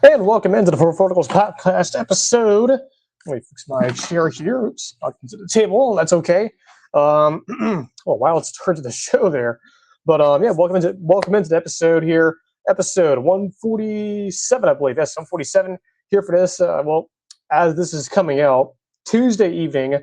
And welcome into the Four Verticals podcast episode. Let me fix my chair here. It's stuck into the table. That's okay. Oh wow, it's turned to the show there. But yeah, welcome into the episode here. Episode 147, I believe. Yes, 147 here for this. Well, as this is coming out Tuesday evening,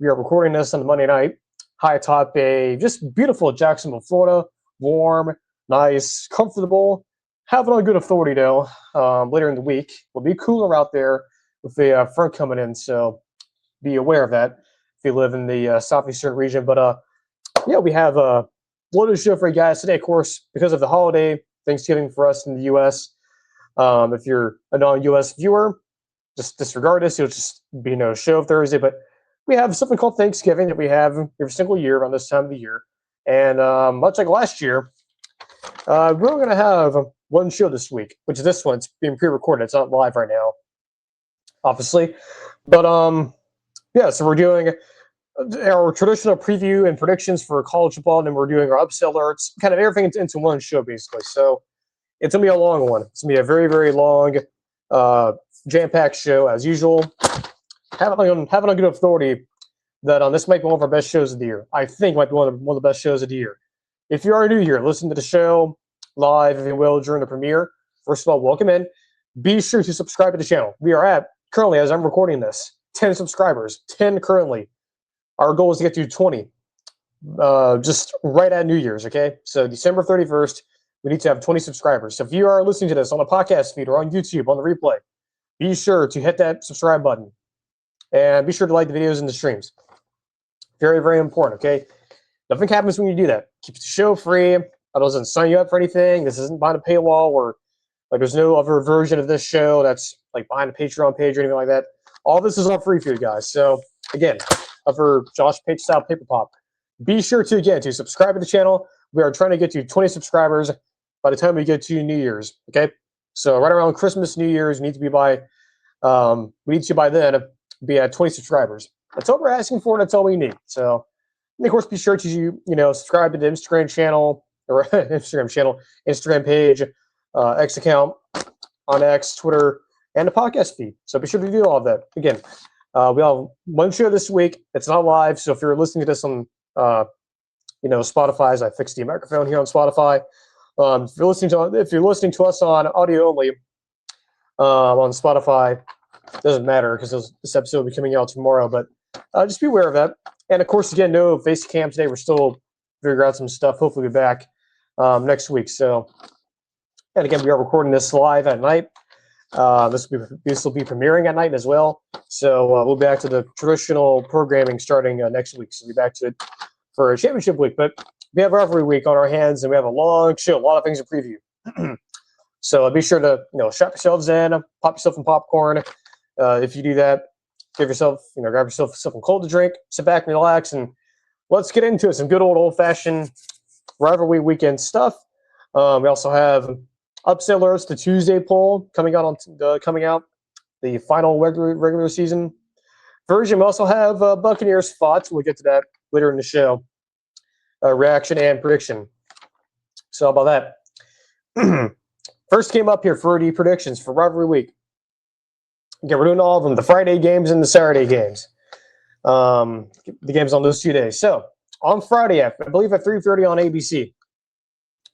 we are recording this on Monday night. High atop a just beautiful Jacksonville, Florida. Warm, nice, comfortable. Having on good authority though. Later in the week, will be cooler out there with the front coming in, so be aware of that if you live in the southeastern region. But yeah, we have a loaded show for you guys today, of course, because of the holiday, Thanksgiving for us in the U.S. If you're a non-U.S. viewer, just disregard this. You'll just be no show Thursday. But we have something called Thanksgiving that we have every single year around this time of the year. And much like last year, we're going to have one show this week, which is this one. It's being pre-recorded. It's not live right now, obviously. But yeah, so we're doing our traditional preview and predictions for college football, and then we're doing our upset alerts, kind of everything into one show, basically. So it's going to be a long one. It's going to be a very, very long, jam-packed show, as usual. Having on good authority that this might be one of our best shows of the year. I think might be one of the best shows of the year. If you are new here, listen to the show live, if you will, during the premiere. First of all, welcome in. Be sure to subscribe to the channel. We are at, currently, as I'm recording this, 10 subscribers. 10 currently. Our goal is to get to 20. Just right at New Year's, okay? So December 31st, we need to have 20 subscribers. So if you are listening to this on a podcast feed or on YouTube, on the replay, be sure to hit that subscribe button. And be sure to like the videos and the streams. Very, very important, okay? Nothing happens when you do that. Keeps the show free. It doesn't sign you up for anything. This isn't behind a paywall or like there's no other version of this show that's like behind a Patreon page or anything like that. All this is all free for you guys. So again, for Josh Page style paper pop, be sure to subscribe to the channel. We are trying to get to 20 subscribers by the time we get to New Year's. Okay, so right around Christmas, New Year's, we need to by then be at 20 subscribers. That's all we're asking for. That's all we need. So, and of course, be sure to subscribe to the Instagram channel. Or Instagram page, X account on X, Twitter, and the podcast feed. So be sure to do all of that. Again, we have one show this week. It's not live, so if you're listening to this on, Spotify, as I fixed the microphone here on Spotify. If you're listening to us on audio only on Spotify, it doesn't matter because this episode will be coming out tomorrow. But just be aware of that. And of course, again, no face cam today. We're still figuring out some stuff. Hopefully, we'll be back next week. So, and again, we are recording this live at night. This will be premiering at night as well. So we'll be back to the traditional programming starting next week. So we'll be back to it for a championship week. But we have Rivalry week on our hands, and we have a long show, a lot of things to preview. So be sure to strap yourselves in, pop yourself some popcorn. If you do that, grab yourself something cold to drink, sit back and relax, and let's get into it. Some good old-fashioned Rivalry weekend stuff. We also have upset alerts, the Tuesday poll coming out the final regular season version. We also have Buccaneers thoughts. We'll get to that later in the show. Reaction and prediction. So how about that? First came up here for the predictions for Rivalry week. Again, we're doing all of them: the Friday games and the Saturday games. The games on those 2 days. So on Friday, I believe at 3:30 on ABC,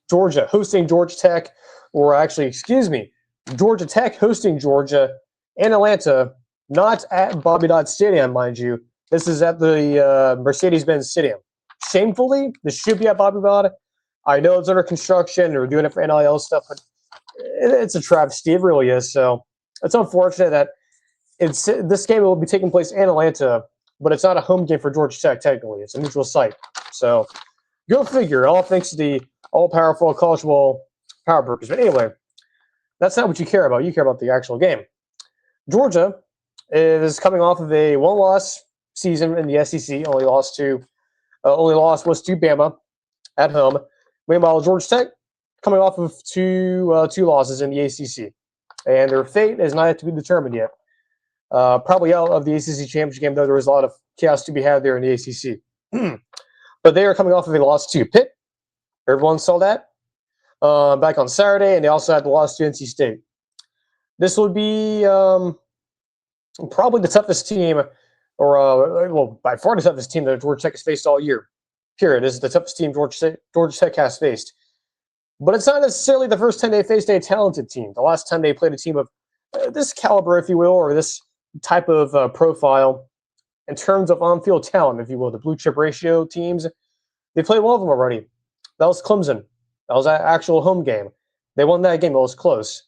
Georgia hosting Georgia Tech, Georgia Tech hosting Georgia in Atlanta, not at Bobby Dodd Stadium, mind you. This is at the Mercedes-Benz Stadium. Shamefully, this should be at Bobby Dodd. I know it's under construction. They're doing it for NIL stuff, but it's a travesty. It really is. So it's unfortunate that this game will be taking place in Atlanta, but it's not a home game for Georgia Tech, technically. It's a neutral site. So go figure. All thanks to the all-powerful college football power brokers. But anyway, that's not what you care about. You care about the actual game. Georgia is coming off of a one-loss season in the SEC. Only loss was to Bama at home. Meanwhile, Georgia Tech coming off of two losses in the ACC. And their fate is not yet to be determined yet. Probably out of the ACC championship game, though there was a lot of chaos to be had there in the ACC. But they are coming off of a loss to Pitt. Everyone saw that. back on Saturday, and they also had the loss to NC State. This would be probably the toughest team, or by far the toughest team that Georgia Tech has faced all year. Period. This is the toughest team Georgia Tech has faced. But it's not necessarily the first time they faced a talented team. The last time they played a team of this caliber, if you will, or this type of profile in terms of on-field talent, if you will, the blue chip ratio teams, they played one of them already. That was Clemson. That was an actual home game. They won that game. It was close.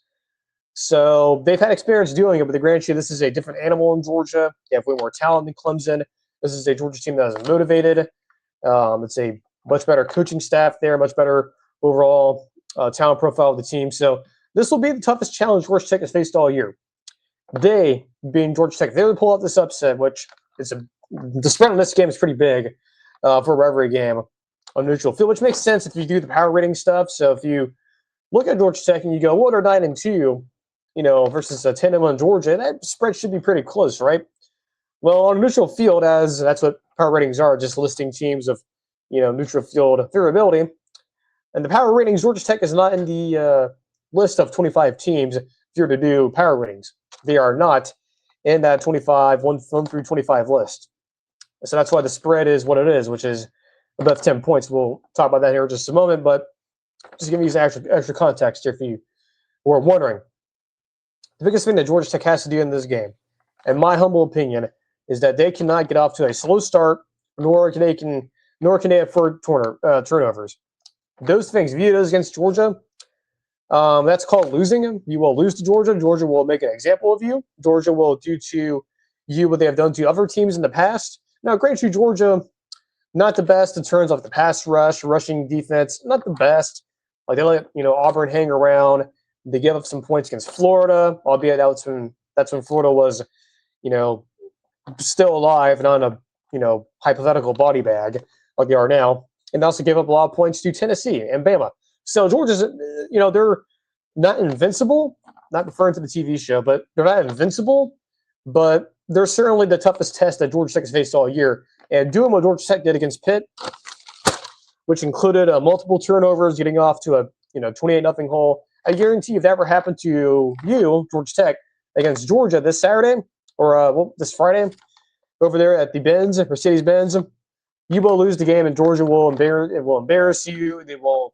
So they've had experience doing it, but to grant you, this is a different animal in Georgia. They have way more talent than Clemson. This is a Georgia team that is motivated. It's a much better coaching staff there, much better overall talent profile of the team. So this will be the toughest challenge Georgia Tech has faced all year. They, being Georgia Tech, they would pull out this upset, which is the spread on this game is pretty big for a rivalry game on neutral field, which makes sense if you do the power rating stuff. So if you look at Georgia Tech and you go, well, they're 9-2, versus a 10-1 Georgia, that spread should be pretty close, right? Well, on a neutral field, as that's what power ratings are, just listing teams of, neutral field favorability. And the power ratings, Georgia Tech is not in the list of 25 teams if you're to do power ratings. They are not in that 1 through 25 list. So that's why the spread is what it is, which is about 10 points. We'll talk about that here in just a moment, but just give you some extra context here for you who are wondering. The biggest thing that Georgia Tech has to do in this game, in my humble opinion, is that they cannot get off to a slow start, nor can they afford turnovers. Those things, if you do those against Georgia, that's called losing. You will lose to Georgia. Georgia will make an example of you. Georgia will do to you what they have done to other teams in the past. Now, granted, Georgia, not the best in terms of the pass rush, rushing defense, not the best. Like they let Auburn hang around. They give up some points against Florida, albeit that's when Florida was, still alive, not in a hypothetical body bag like they are now. And they also gave up a lot of points to Tennessee and Bama. So Georgia's, they're not invincible. Not referring to the TV show, but they're not invincible. But they're certainly the toughest test that Georgia Tech has faced all year. And doing what Georgia Tech did against Pitt, which included multiple turnovers, getting off to a 28-0 hole. I guarantee if that ever happened to you, Georgia Tech, against Georgia this Saturday or this Friday over there at the Mercedes-Benz, you will lose the game, and Georgia will embarrass you. They will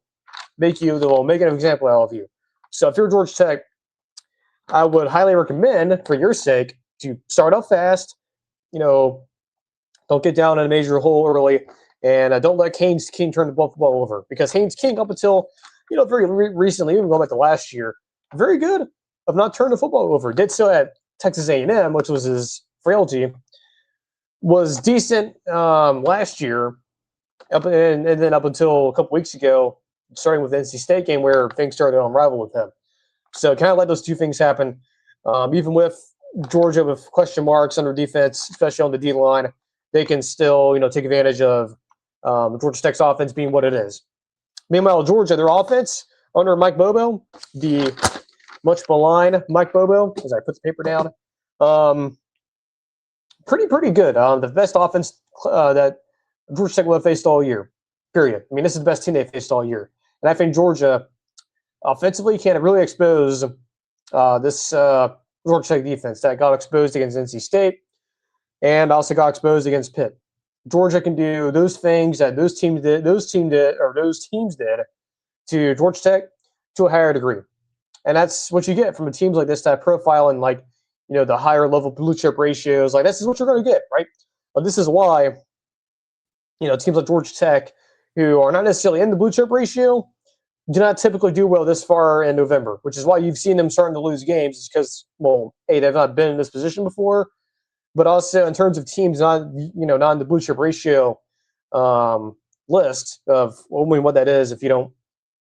make an example out of you. So if you're Georgia Tech, I would highly recommend, for your sake, to start off fast. Don't get down in a major hole early, and don't let Haynes King turn the ball over, because Haynes King, up until very recently, even going back to last year, very good of not turning the football over. Did so at Texas A&M, which was his frailty. Was decent last year, and then up until a couple weeks ago, starting with the NC State game where things started to unravel with him. So kind of let those two things happen. Even with Georgia with question marks under defense, especially on the D line, they can still take advantage of Georgia Tech's offense being what it is. Meanwhile, Georgia, their offense under Mike Bobo, the much maligned Mike Bobo, as I put the paper down, pretty good. The best offense that Georgia Tech will have faced all year, period. I mean, this is the best team they faced all year. And I think Georgia offensively can really expose this Georgia Tech defense that got exposed against NC State and also got exposed against Pitt. Georgia can do those things that those teams did to Georgia Tech to a higher degree. And that's what you get from teams like this, that profile and the higher level blue chip ratios. Like, this is what you're going to get, right? But this is why, teams like Georgia Tech, who are not necessarily in the blue chip ratio, do not typically do well this far in November, which is why you've seen them starting to lose games, because, they've not been in this position before. But also in terms of teams not in the blue chip ratio list of what that is, if you don't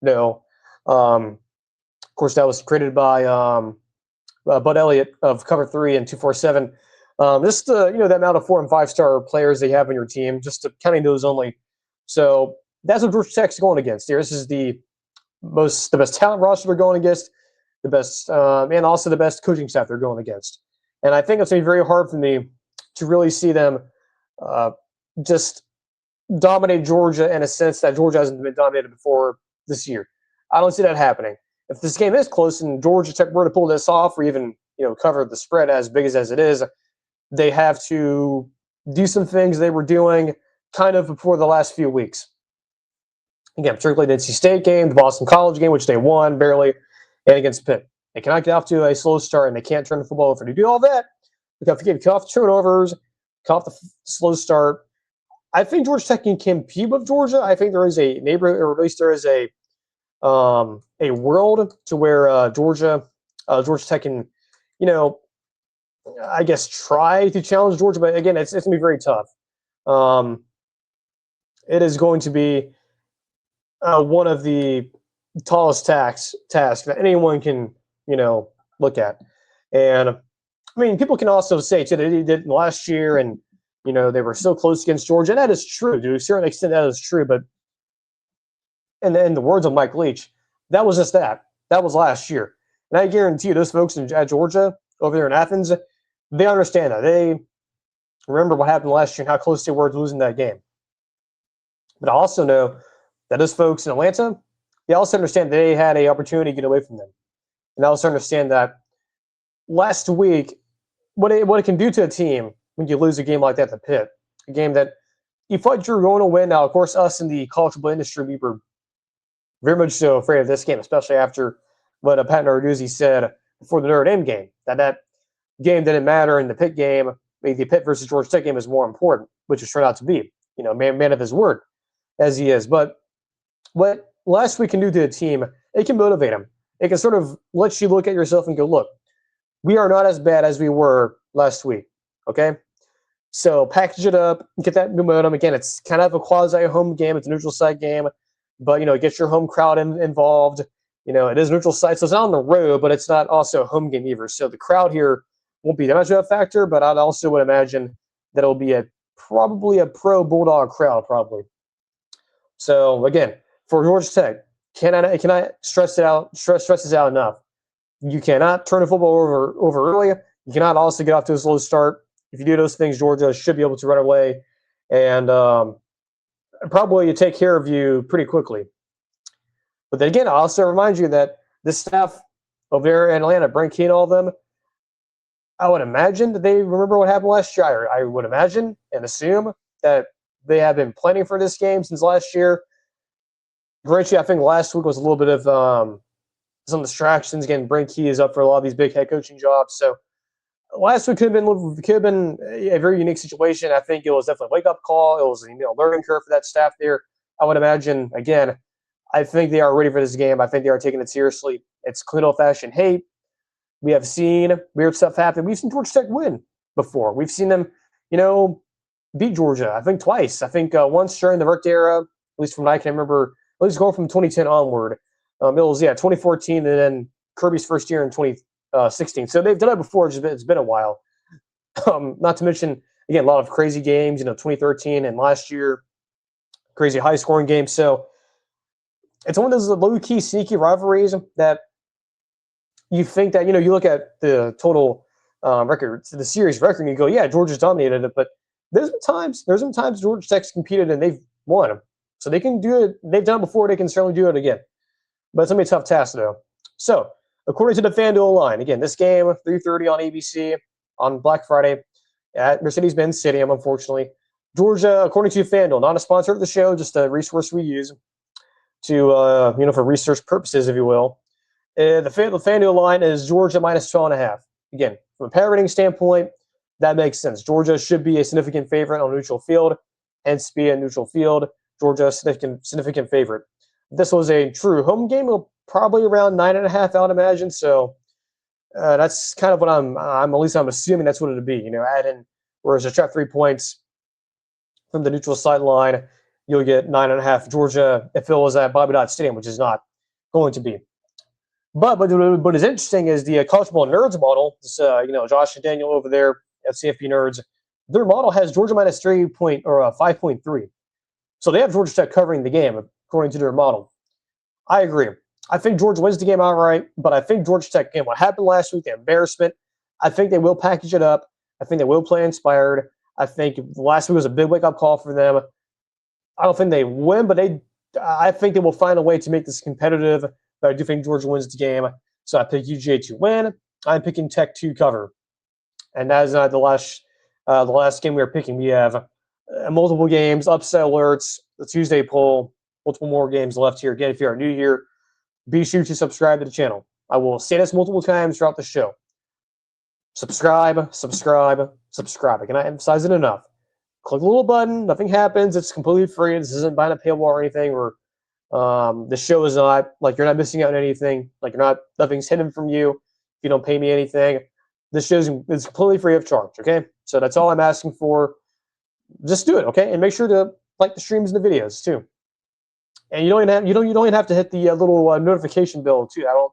know. Of course, that was created by Bud Elliott of Cover 3 and 247. Just that amount of 4- and 5-star players they have on your team, just counting those only. So that's what Georgia Tech's going against here. This is the best talent roster they're going against, the best and also the best coaching staff they're going against. And I think it's going to be very hard for me to really see them just dominate Georgia in a sense that Georgia hasn't been dominated before this year. I don't see that happening. If this game is close and Georgia Tech were to pull this off, or even cover the spread as big as it is, they have to do some things they were doing kind of before the last few weeks. Again, particularly the NC State game, the Boston College game, which they won barely, and against Pitt. They cannot get off to a slow start, and they can't turn the football over. To do all that, they have to get off turnovers, cut off the slow start. I think Georgia Tech can compete with Georgia. I think there is a neighborhood, or at least there is a world to where Georgia Tech can, I guess try to challenge Georgia. But again, it's going to be very tough. It is going to be one of the tallest tasks that anyone can, look at. And I mean, people can also say too, they did last year, and they were so close against Georgia. And that is true, to a certain extent. That is true. But in the words of Mike Leach, that was just that. That was last year. And I guarantee you, those folks at Georgia over there in Athens, they understand that. They remember what happened last year and how close they were to losing that game. But I also know that those folks in Atlanta, they also understand they had an opportunity to get away from them. And I also understand that last week, what it can do to a team when you lose a game like that to Pitt, a game that you thought you were going to win. Now, of course, us in the college football industry, we were very much so afraid of this game, especially after what Pat Narduzzi said before the Notre Dame game, that game didn't matter, and the Pitt game, the Pitt versus Georgia Tech game is more important, which it turned out to be. Man of his word, as he is. But what last week can do to a team, it can motivate them. It can sort of let you look at yourself and go, look, we are not as bad as we were last week, okay? So package it up, get that momentum. Again, it's kind of a quasi-home game. It's a neutral site game, but, get your home crowd involved. It is neutral site, so it's not on the road, but it's not also a home game either. So the crowd here won't be that much of a factor, but I'd also would imagine that it'll be probably a pro Bulldog crowd, probably. So, again, for Georgia Tech, cannot stress this out enough. You cannot turn the football over early. You cannot also get off to a slow start. If you do those things, Georgia should be able to run away and probably take care of you pretty quickly. But then again, I also remind you that this staff over there in Atlanta, Brent Key and all of them, I would imagine that they remember what happened last year. I would imagine and assume that they have been planning for this game since last year. Granted, I think last week was a little bit of some distractions. Again, Brent Key is up for a lot of these big head coaching jobs. So last week could have been a very unique situation. I think it was definitely a wake-up call. It was a learning curve for that staff there. I would imagine, again, I think they are ready for this game. I think they are taking it seriously. It's clean old-fashioned hate. We have seen weird stuff happen. We've seen Georgia Tech win before. We've seen them, beat Georgia, I think twice. I think once during the Rick era, at least from what I can remember, at least going from 2010 onward. It was, 2014, and then Kirby's first year in 2016. So they've done it before. It's been a while. Not to mention, again, a lot of crazy games, 2013 and last year, crazy high-scoring games. So it's one of those low-key, sneaky rivalries that you think that, you look at the total record, the series record, and you go, yeah, Georgia's dominated it. But there's been times Georgia Tech's competed and they've won. So they can do it. They've done it before. They can certainly do it again. But it's going to be a tough task, though. So, according to the FanDuel line, again, this game, 3:30 on ABC on Black Friday at Mercedes-Benz Stadium, unfortunately. Georgia, according to FanDuel, not a sponsor of the show, just a resource we use to, for research purposes, if you will. The FanDuel line is Georgia minus 12.5. Again, from a power rating standpoint, that makes sense. Georgia should be a significant favorite on a neutral field, hence be a neutral field. Georgia, significant favorite. If this was a true home game, it'll probably around 9.5, I would imagine. So that's kind of what I'm assuming that's what it'll be. Add in, whereas a trap 3 points from the neutral sideline, you'll get 9.5. Georgia, if it was at Bobby Dodd Stadium, which is not going to be. But what is interesting is the college football nerds model. This, Josh and Daniel over there at CFP Nerds, their model has Georgia minus 5.3. So they have Georgia Tech covering the game, according to their model. I agree. I think Georgia wins the game outright, but I think Georgia Tech, again, what happened last week, the embarrassment, I think they will package it up. I think they will play inspired. I think last week was a big wake-up call for them. I don't think they win, but they I think they will find a way to make this competitive, but I do think Georgia wins the game. So I pick UGA to win. I'm picking Tech to cover. And that is not the last game we are picking. We have multiple games, upset alerts, the Tuesday poll, multiple more games left here. Again, if you are new here, be sure to subscribe to the channel. I will say this multiple times throughout the show. Subscribe, subscribe, subscribe. I cannot emphasize it enough. Click the little button. Nothing happens. It's completely free. This isn't behind a paywall or anything. Or the show is not like you're not missing out on anything. Like nothing's hidden from you. If you don't pay me anything, this show is completely free of charge. Okay, so that's all I'm asking for. Just do it, okay, and make sure to like the streams and the videos too. And you don't even have to hit the little notification bell too. I don't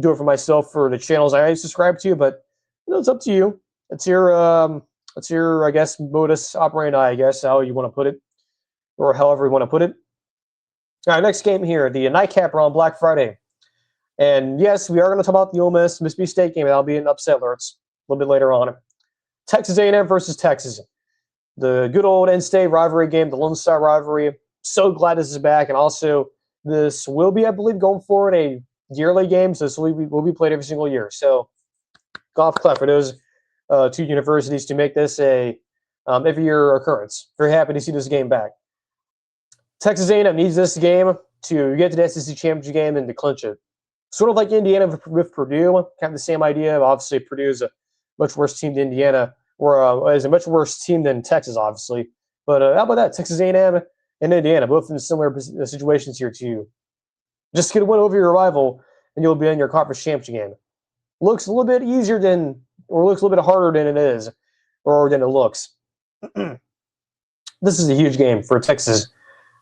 do it for myself for the channels I subscribe to, but it's up to you. It's your I guess modus operandi, I guess how you want to put it, or however you want to put it. All right, next game here, the nightcapper on Black Friday. And yes, we are going to talk about the Ole Miss Mississippi State game. That'll be in upset alerts a little bit later on. Texas A&M versus Texas. The good old in-state rivalry game, the Lone Star rivalry. So glad this is back. And also, this will be, I believe, going forward, a yearly game. So this will be played every single year. So golf clap for those two universities to make this a every year occurrence. Very happy to see this game back. Texas A&M needs this game to get to the SEC championship game and to clinch it. Sort of like Indiana with Purdue, kind of the same idea. Obviously, Purdue is a much worse team than Indiana, or is a much worse team than Texas, obviously. But how about that? Texas A&M and Indiana, both in similar situations here too. Just get a win over your rival, and you'll be in your conference championship game. Looks a little bit easier than, or looks a little bit harder than it is, or than it looks. This is a huge game for Texas,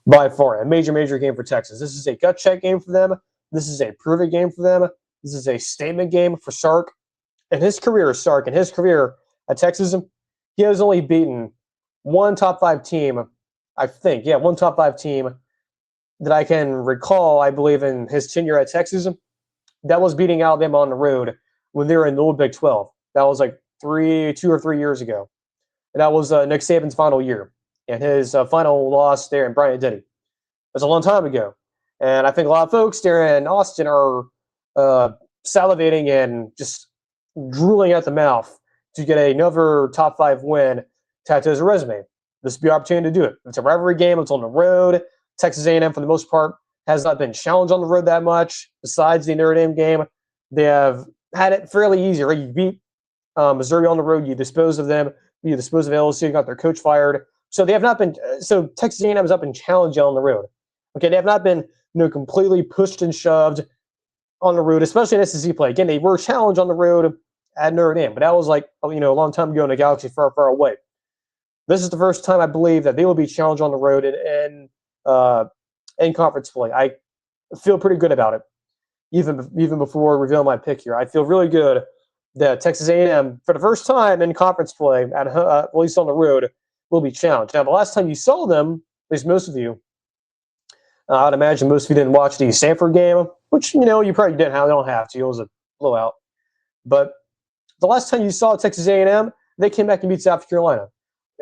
by far. A major, major game for Texas. This is a gut check game for them. This is a prove-it game for them. This is a statement game for Sark. In his career, Sark, in his career at Texas, he has only beaten one top 5 team, I think. Yeah, one top 5 team that I can recall, I believe, in his tenure at Texas. That was beating Alabama on the road when they were in the old Big 12. That was like 2 or 3 years ago. And that was Nick Saban's final year. And his final loss there in Bryant-Denny. It was a long time ago. And I think a lot of folks there in Austin are salivating and just drooling at the mouth to get another top 5 win tattooed as a resume. This would be an opportunity to do it. It's a rivalry game. It's on the road. Texas A&M, for the most part, has not been challenged on the road that much. Besides the Notre Dame game, they have had it fairly easy. Right? You beat Missouri on the road. You dispose of them. You dispose of LSU. You got their coach fired. So they have not been. So Texas A&M has not been challenged on the road. Okay, they have not been completely pushed and shoved on the road, especially in SEC play. Again, they were challenged on the road at Notre Dame, but that was like a long time ago in a galaxy far, far away. This is the first time I believe that they will be challenged on the road in conference play. I feel pretty good about it, even before revealing my pick here. I feel really good that Texas A&M, for the first time in conference play, at least on the road, will be challenged. Now, the last time you saw them, at least most of you, I'd imagine most of you didn't watch the Stanford game, which, you probably didn't have. You don't have to. It was a blowout. But the last time you saw Texas A&M, they came back and beat South Carolina.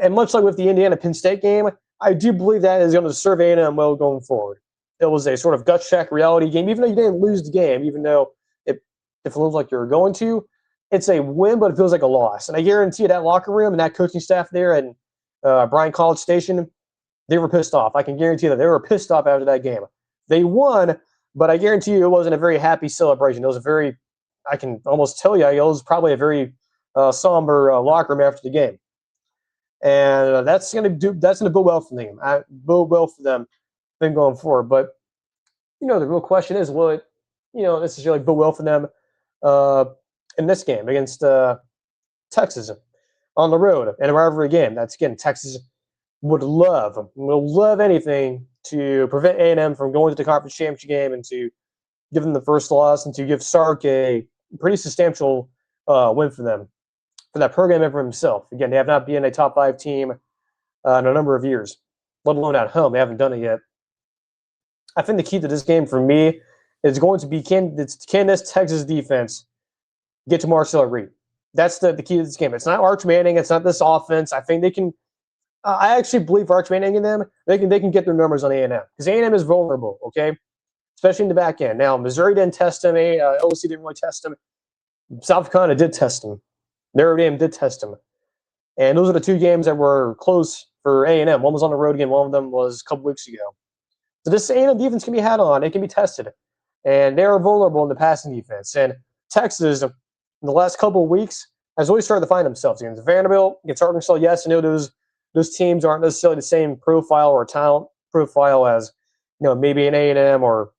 And much like with the Indiana-Penn State game, I do believe that is going to serve A&M well going forward. It was a sort of gut check reality game, even though you didn't lose the game, even though it feels like you're going to. It's a win, but it feels like a loss. And I guarantee you that locker room and that coaching staff there at Bryan College Station, they were pissed off. I can guarantee that they were pissed off after that game. They won, but I guarantee you it wasn't a very happy celebration. It was I can almost tell you, it was probably a very somber locker room after the game. And that's going to bode well for them. Bode well for them going forward. But, the real question is, will it, necessarily bode well for them in this game against Texas on the road in a rivalry game? That's, again, Texas will love anything to prevent A&M from going to the conference championship game and to give them the first loss and to give Sark a pretty substantial win for them, for that program and for himself. Again, they have not been a top 5 team in a number of years, let alone at home. They haven't done it yet. I think the key to this game for me is going to be can this Texas defense get to Marcel Reed? That's the key to this game. It's not Arch Manning. It's not this offense. I think they can I actually believe for Arch Manning and them, they can get their numbers on A&M because A&M is vulnerable, okay, especially in the back end. Now Missouri didn't test him, LSU didn't really test him. South Carolina did test him. Notre Dame did test him, and those are the two games that were close for A&M. One was on the road game, one of them was a couple weeks ago. So this A&M defense can be had on, it can be tested, and they are vulnerable in the passing defense. And Texas, in the last couple of weeks, has really started to find themselves against Vanderbilt, against Arkansas. Yes, I know those teams aren't necessarily the same profile or talent profile as maybe an A&M or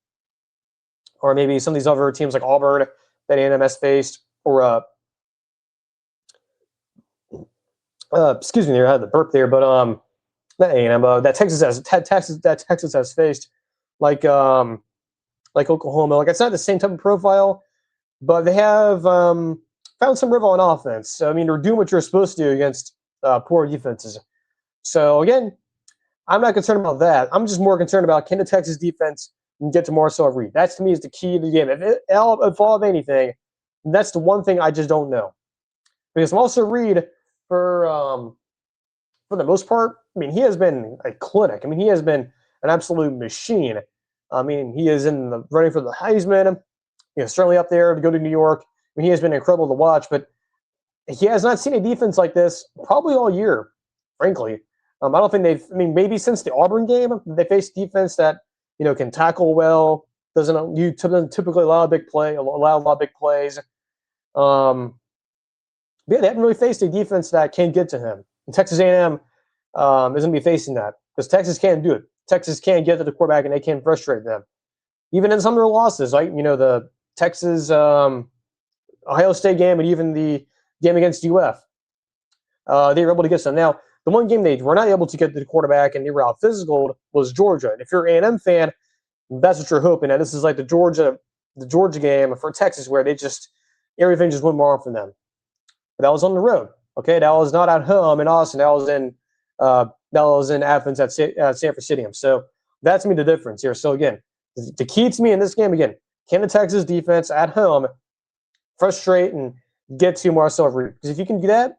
maybe some of these other teams like Auburn that A&M has faced, or excuse me, I had the burp there, but not A&M, that Texas has faced, like Oklahoma. Like it's not the same type of profile, but they have found some rhythm on offense. So, I mean, they're doing what you're supposed to do against poor defenses. So again, I'm not concerned about that. I'm just more concerned about can the Texas defense get to Marcel Reed. That's to me is the key to the game. If all of anything, that's the one thing I just don't know. Because Marcel Reed, for the most part, I mean, he has been a clinic. I mean, he has been an absolute machine. I mean, he is in the running for the Heisman. Certainly up there to go to New York. I mean, he has been incredible to watch, but he has not seen a defense like this probably all year, frankly. I don't think maybe since the Auburn game, they faced defense that, can tackle well, doesn't typically allow a lot of big plays. Yeah, they haven't really faced a defense that can get to him. And Texas A&M isn't going to be facing that because Texas can't do it. Texas can't get to the quarterback and they can't frustrate them. Even in some of their losses, like, the Texas Ohio State game and even the game against UF, they were able to get some. Now, the one game they were not able to get to the quarterback and they were out physical was Georgia. And if you're an A&M fan, that's what you're hoping. And this is like the Georgia game for Texas where everything just went wrong for them. But that was on the road. Okay, that was not at home in Austin. That was in Athens at Sanford Stadium. So that's me the difference here. So again, the key to me in this game, again, can the Texas defense at home frustrate and get to Marcel Reed? Because if you can do that,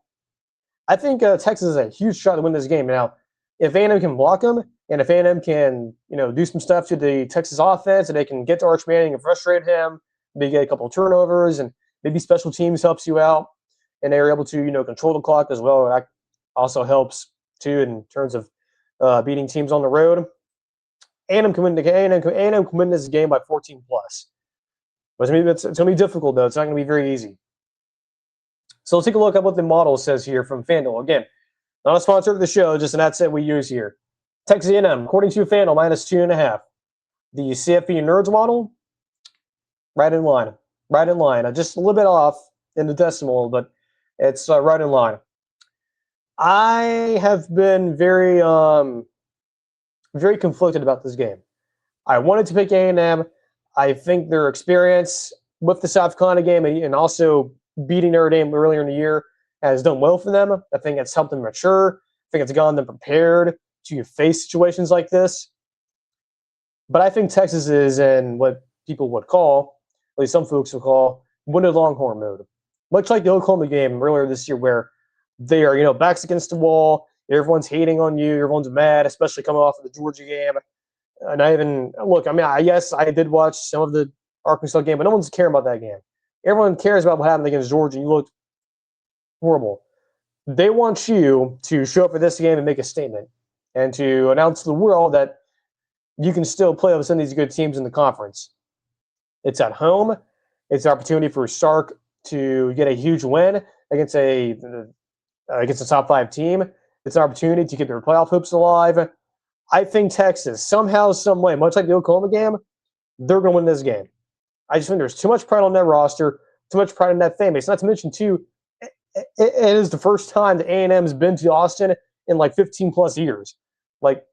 I think Texas is a huge shot to win this game. Now, if A&M can block them, and if A&M can, do some stuff to the Texas offense, and they can get to Arch Manning and frustrate him, maybe get a couple of turnovers, and maybe special teams helps you out, and they're able to, control the clock as well. That also helps too in terms of beating teams on the road. A&M can win this game by 14 plus. But it's going to be difficult though. It's not going to be very easy. So let's take a look at what the model says here from FanDuel. Again, not a sponsor of the show, just an ad set we use here. Texas A&M, according to FanDuel, -2.5. The CFP Nerds model, right in line. Just a little bit off in the decimal, but it's right in line. I have been very conflicted about this game. I wanted to pick A&M. I think their experience with the South Carolina game and also beating Notre Dame earlier in the year has done well for them. I think it's helped them mature. I think it's gotten them prepared to face situations like this. But I think Texas is in what people would call, at least some folks would call, wounded Longhorn mode. Much like the Oklahoma game earlier this year where they are, backs against the wall. Everyone's hating on you. Everyone's mad, especially coming off of the Georgia game. And yes, I did watch some of the Arkansas game, but no one's caring about that game. Everyone cares about what happened against Georgia. You looked horrible. They want you to show up for this game and make a statement and to announce to the world that you can still play with some of these good teams in the conference. It's at home. It's an opportunity for Sark to get a huge win against a top 5 team. It's an opportunity to get their playoff hopes alive. I think Texas, somehow, some way, much like the Oklahoma game, they're going to win this game. I just think there's too much pride on that roster, too much pride in that fan base. Not to mention, too, it is the first time that A&M's been to Austin in like 15 plus years. Like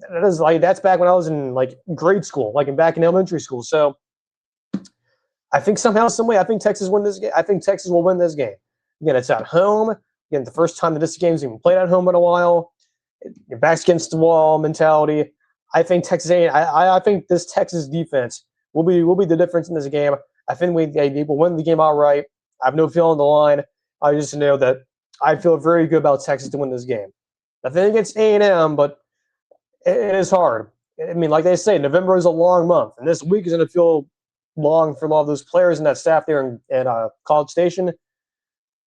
that's back when I was in like grade school, back in elementary school. So I think somehow, some way, I think Texas win this game. I think Texas will win this game. Again, it's at home. Again, the first time that this game's even played at home in a while. Your back's against the wall mentality. I think Texas A&M. I think this Texas defense will be the difference in this game. I think they will win the game outright. I have no feeling on the line. I just know that I feel very good about Texas to win this game. I think it's A&M, but it is hard. I mean, like they say, November is a long month, and this week is going to feel long for a lot of those players and that staff there in College Station.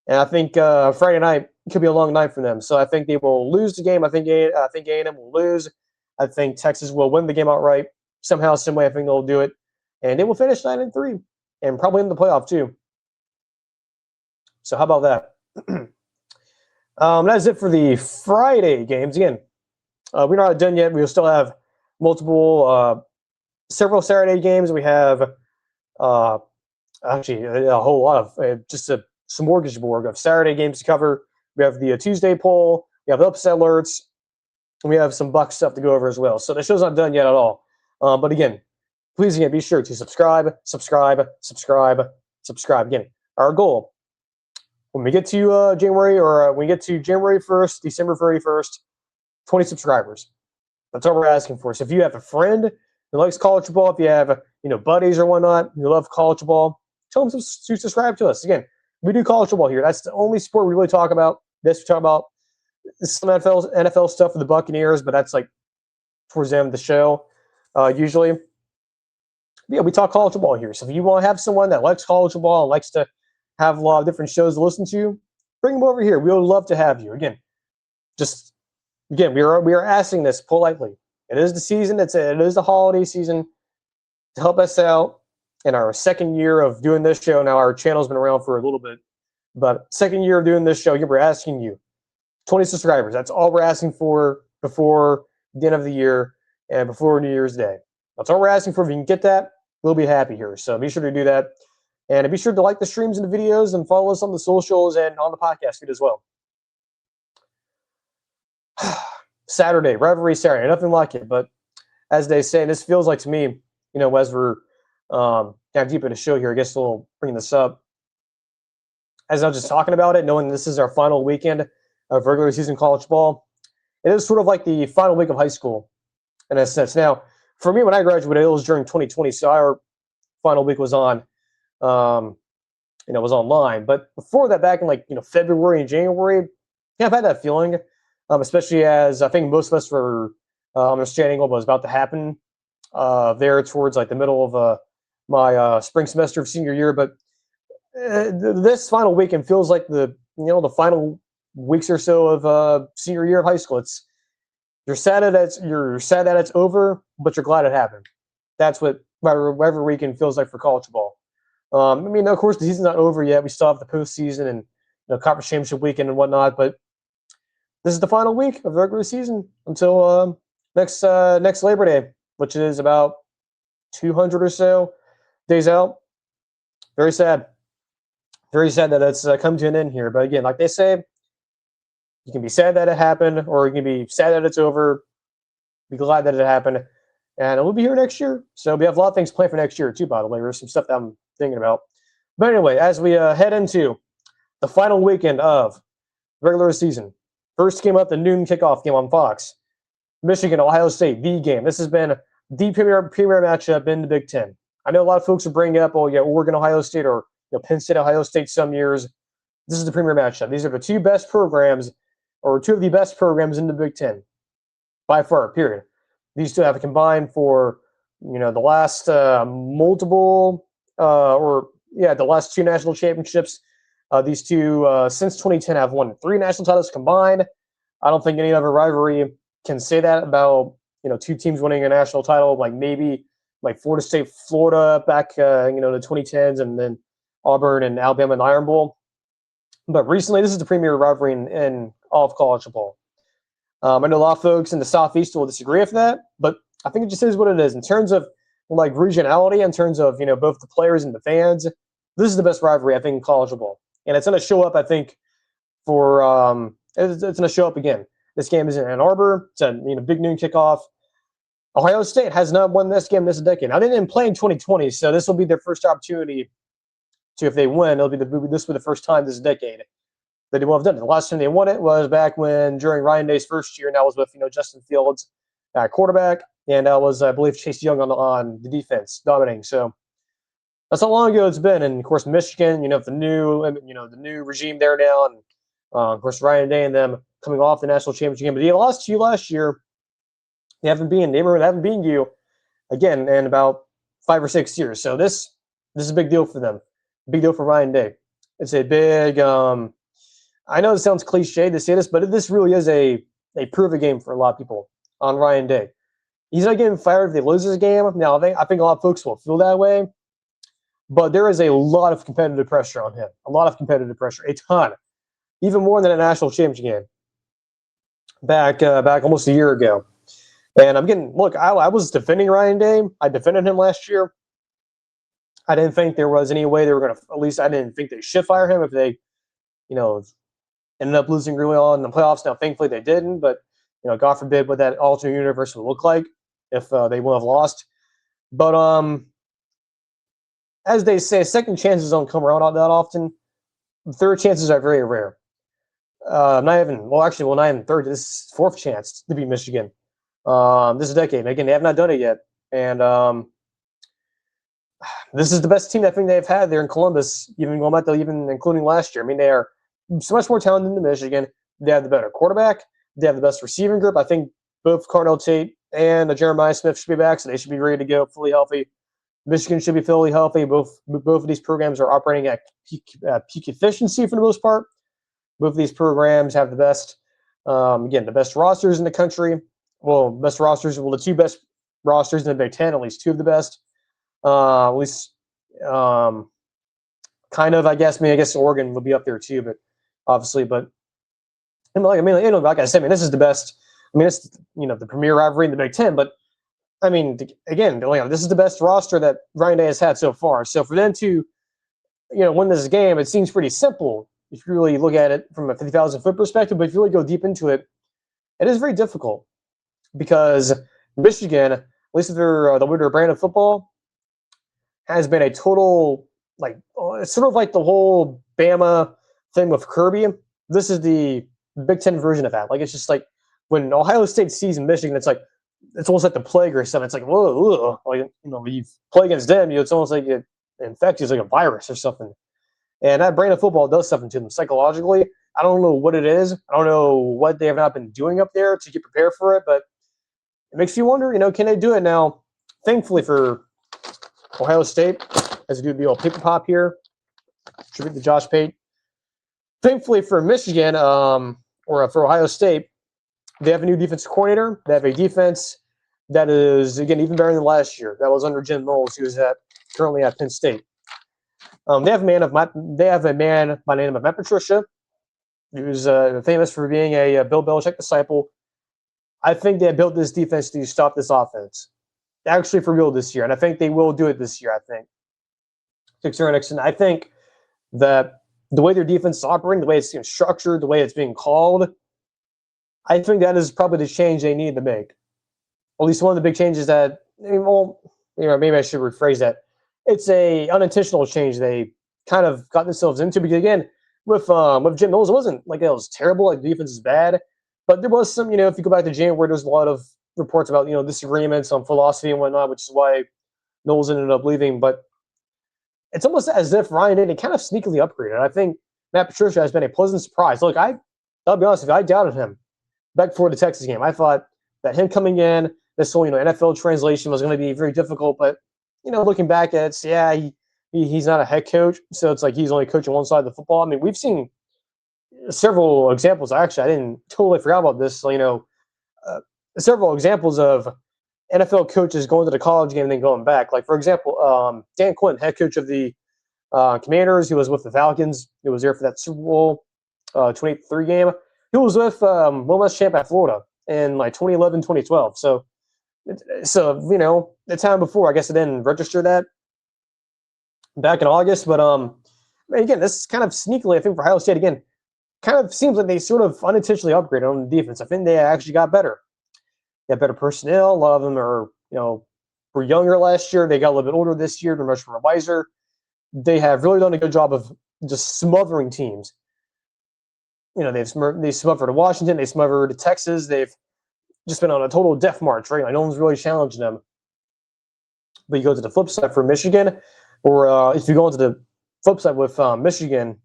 And I think Friday night could be a long night for them. So I think they will lose the game. I think A&M will lose. I think Texas will win the game outright somehow, some way. I think they'll do it, and they will finish 9-3, and probably in the playoff too. So how about that? That's it for the Friday games. Again, we're not done yet. We will still have several Saturday games. We have actually a whole lot of just a smorgasbord of Saturday games to cover. We have the Tuesday poll. We have upset alerts. And we have some Bucs stuff to go over as well. So the show's not done yet at all. But again, please again be sure to subscribe. Again, our goal when we get to January when we get to January 1st, December 31st, 20 subscribers. That's all we're asking for. So if you have a friend who likes college football, if you have buddies or whatnot who love college football, tell them to subscribe to us. Again, we do college football here. That's the only sport we really talk about. We talk about some NFL stuff for the Buccaneers, but that's like towards the end of the show usually. Yeah, we talk college football here. So if you want to have someone that likes college football and likes to have a lot of different shows to listen to, bring them over here. We would love to have you. Again, we are asking this politely. It is the season. It is the holiday season to help us out in our second year of doing this show. Now our channel's been around for a little bit, but second year of doing this show, we're asking you 20 subscribers. That's all we're asking for before the end of the year and before New Year's Day. That's all we're asking for. If you can get that, we'll be happy here. So be sure to do that. And be sure to like the streams and the videos and follow us on the socials and on the podcast feed as well. Saturday, Rivalry Saturday, nothing like it. But as they say, and this feels like to me, as we're kind of deep in the show here, I guess we'll bring this up. As I was just talking about it, knowing this is our final weekend of regular season college ball, it is sort of like the final week of high school in a sense. Now, for me, when I graduated, it was during 2020, so our final week was on. Was online. But before that, back in February and January, I've had that feeling, especially as I think most of us were understanding what was about to happen there towards the middle of my spring semester of senior year. But this final weekend feels like the final weeks or so of senior year of high school. You're sad that it's over, but you're glad it happened. That's what every weekend feels like for college football. Of course, the season's not over yet. We still have the postseason and conference championship weekend and whatnot. But this is the final week of the regular season until next Labor Day, which is about 200 or so days out. Very sad. Very sad that it's come to an end here. But again, like they say, you can be sad that it happened, or you can be sad that it's over. Be glad that it happened. And we'll be here next year. So we have a lot of things planned for next year, too, by the way. There's some stuff that I'm thinking about. But anyway, as we head into the final weekend of regular season, first came up the noon kickoff game on Fox. Michigan, Ohio State, the game. This has been the premier matchup in the Big Ten. I know a lot of folks are bringing up, Oregon, Ohio State, or Penn State, Ohio State some years. This is the premier matchup. These are the two of the best programs in the Big Ten by far, period. These two have combined for, the last the last two national championships. These two, since 2010, have won 3 national titles combined. I don't think any other rivalry can say that about, two teams winning a national title, maybe Florida State, Florida back, the 2010s, and then Auburn and Alabama and Iron Bowl. But recently, this is the premier rivalry in all of college football. I know a lot of folks in the Southeast will disagree with that, but I think it just is what it is. In terms of regionality, in terms of both the players and the fans, this is the best rivalry I think in college football, and it's going to show up. I think for it's going to show up again. This game is in Ann Arbor. It's a big noon kickoff. Ohio State has not won this game this decade. Now they didn't play in 2020, so this will be their first opportunity to, if they win, this will be the first time this decade that they will have done it. The last time they won it was back during Ryan Day's first year, and that was with Justin Fields at quarterback, and that was, I believe, Chase Young on the defense dominating. So that's how long ago it's been. And of course, Michigan, the new regime there now, and of course Ryan Day and them coming off the national championship game. But they lost to you last year. They haven't beaten you again in about 5 or 6 years. So this is a big deal for them. Big deal for Ryan Day. It's a big. I know it sounds cliche to say this, but this really is a prove a game for a lot of people on Ryan Day. He's not getting fired if they lose this game. Now, I think a lot of folks will feel that way, but there is a lot of competitive pressure on him. A lot of competitive pressure, a ton, even more than a national championship game back almost a year ago. And I was defending Ryan Day. I defended him last year. I didn't think there was any way they were going to. At least I didn't think they should fire him if they, ended up losing really on in the playoffs. Now, thankfully, they didn't. But God forbid what that alternate universe would look like if they would have lost. But as they say, second chances don't come around that often. Third chances are very rare. Not even third. This is fourth chance to beat Michigan. This decade. Again, they have not done it yet. And this is the best team I think they've had there in Columbus, even including last year. I mean, they are so much more talented than Michigan. They have the better quarterback. They have the best receiving group. I think both Cardell Tate and Jeremiah Smith should be back, so they should be ready to go, fully healthy. Michigan should be fully healthy. Both of these programs are operating at peak efficiency for the most part. Both of these programs have the best, the best rosters in the country. Well, the two best rosters in the Big Ten, at least two of the best. At least, kind of, I guess. I guess Oregon would be up there too, but obviously, like I said, this is the best. It's the premier rivalry in the Big Ten, but again, this is the best roster that Ryan Day has had so far. So for them to, win this game, it seems pretty simple if you really look at it from a 50,000-foot perspective. But if you really go deep into it, it is very difficult because Michigan, at least if they're the winner brand of football, has been a total it's sort of like the whole Bama thing with Kirby. This is the Big Ten version of that. It's just like when Ohio State sees Michigan, it's almost like the plague or something. It's like, whoa, you play against them, it's almost like it infects you, like a virus or something. And that brand of football does something to them psychologically. I don't know what it is. I don't know what they have not been doing up there to get prepared for it, but it makes you wonder, can they do it now? Thankfully for Ohio State, as we do the old paper pop here, tribute to Josh Pate. Thankfully for Michigan, or for Ohio State, they have a new defensive coordinator. They have a defense that is, again, even better than last year. That was under Jim Knowles, who is currently at Penn State. They have a man by the name of Matt Patricia, who's famous for being a Bill Belichick disciple. I think they have built this defense to stop this offense, actually for real this year, and I think they will do it this year. I think to a certain extent, I think that the way their defense is operating, the way it's structured, the way it's being called, I think that is probably the change they need to make. At least one of the big changes that, maybe I should rephrase that. It's a unintentional change they kind of got themselves into, because again, with Jim Knowles, it wasn't like it was terrible, like the defense is bad, but there was some, if you go back to January, there's a lot of reports about, disagreements on philosophy and whatnot, which is why Knowles ended up leaving. But it's almost as if Ryan Day kind of sneakily upgraded. I think Matt Patricia has been a pleasant surprise. Look, I'll be honest with you, I doubted him back before the Texas game. I thought that him coming in, this whole NFL translation was going to be very difficult. But looking back at it, he's not a head coach, so it's like he's only coaching one side of the football. We've seen several examples. Actually, I didn't totally forget about this. Several examples of NFL coaches going to the college game and then going back. Like, for example, Dan Quinn, head coach of the Commanders, he was with the Falcons. He was there for that Super Bowl 23 game. He was with Will West Champ at Florida in 2011, 2012. So the time before, I guess I didn't register that back in August. But again, this is kind of sneakily, I think, for Ohio State, again, kind of seems like they sort of unintentionally upgraded on the defense. I think they actually got better. They have better personnel. A lot of them are, were younger last year. They got a little bit older this year. They're much more wiser. They have really done a good job of just smothering teams. They smothered to Washington. They smothered to Texas. They've just been on a total death march, right? No one's really challenging them. But you go to the flip side for Michigan, or if you go into the flip side with Michigan,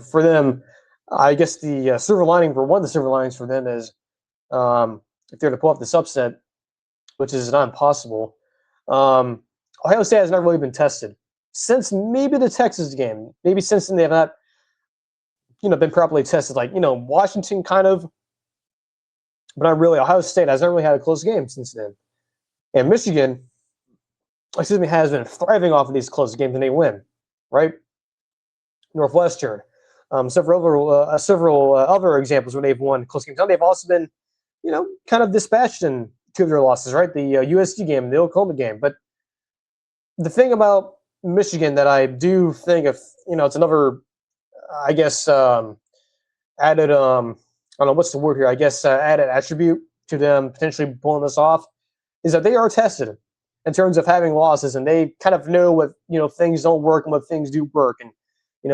for them, I guess the silver lining for one of the silver linings for them is if they're to pull off this upset, which is not impossible. Um, Ohio State has not really been tested since maybe the Texas game. Maybe since then they have not, been properly tested. Like Washington kind of, but not really. Ohio State has not really had a close game since then. And Michigan, has been thriving off of these close games, and they win, right? Northwestern, several other examples where they've won close games. Now they've also been, kind of dispatched in two of their losses, right? The USC game, and the Oklahoma game. But the thing about Michigan that I do think, if it's another, I guess, added, I don't know what's the word here. I guess added attribute to them potentially pulling this off is that they are tested in terms of having losses, and they kind of know what things don't work and what things do work. And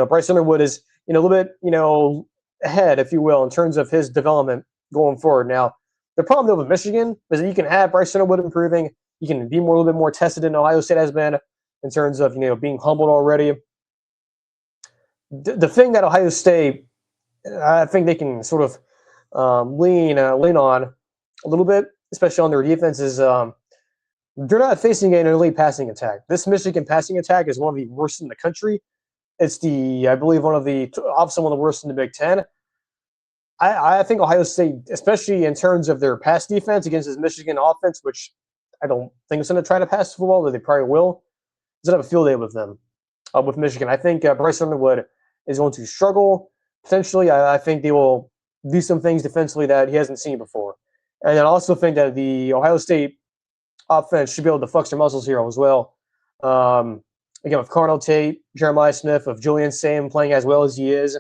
Bryce Underwood is a little bit ahead, if you will, in terms of his development going forward. Now, the problem though with Michigan is that you can have Bryce Underwood improving, you can be a little bit more tested than Ohio State has been in terms of being humbled already. The thing that Ohio State, I think they can sort of lean on a little bit, especially on their defense, is they're not facing an elite passing attack. This Michigan passing attack is one of the worst in the country. It's I believe, one of the worst in the Big Ten. I think Ohio State, especially in terms of their pass defense against this Michigan offense, which I don't think is going to try to pass the football, but they probably will, is going to have a field day with them, with Michigan. I think Bryce Underwood is going to struggle. Potentially, I think they will do some things defensively that he hasn't seen before. And I also think that the Ohio State offense should be able to flex their muscles here as well. Again, with Carnell Tate, Jeremiah Smith, of Julian Sam playing as well as he is,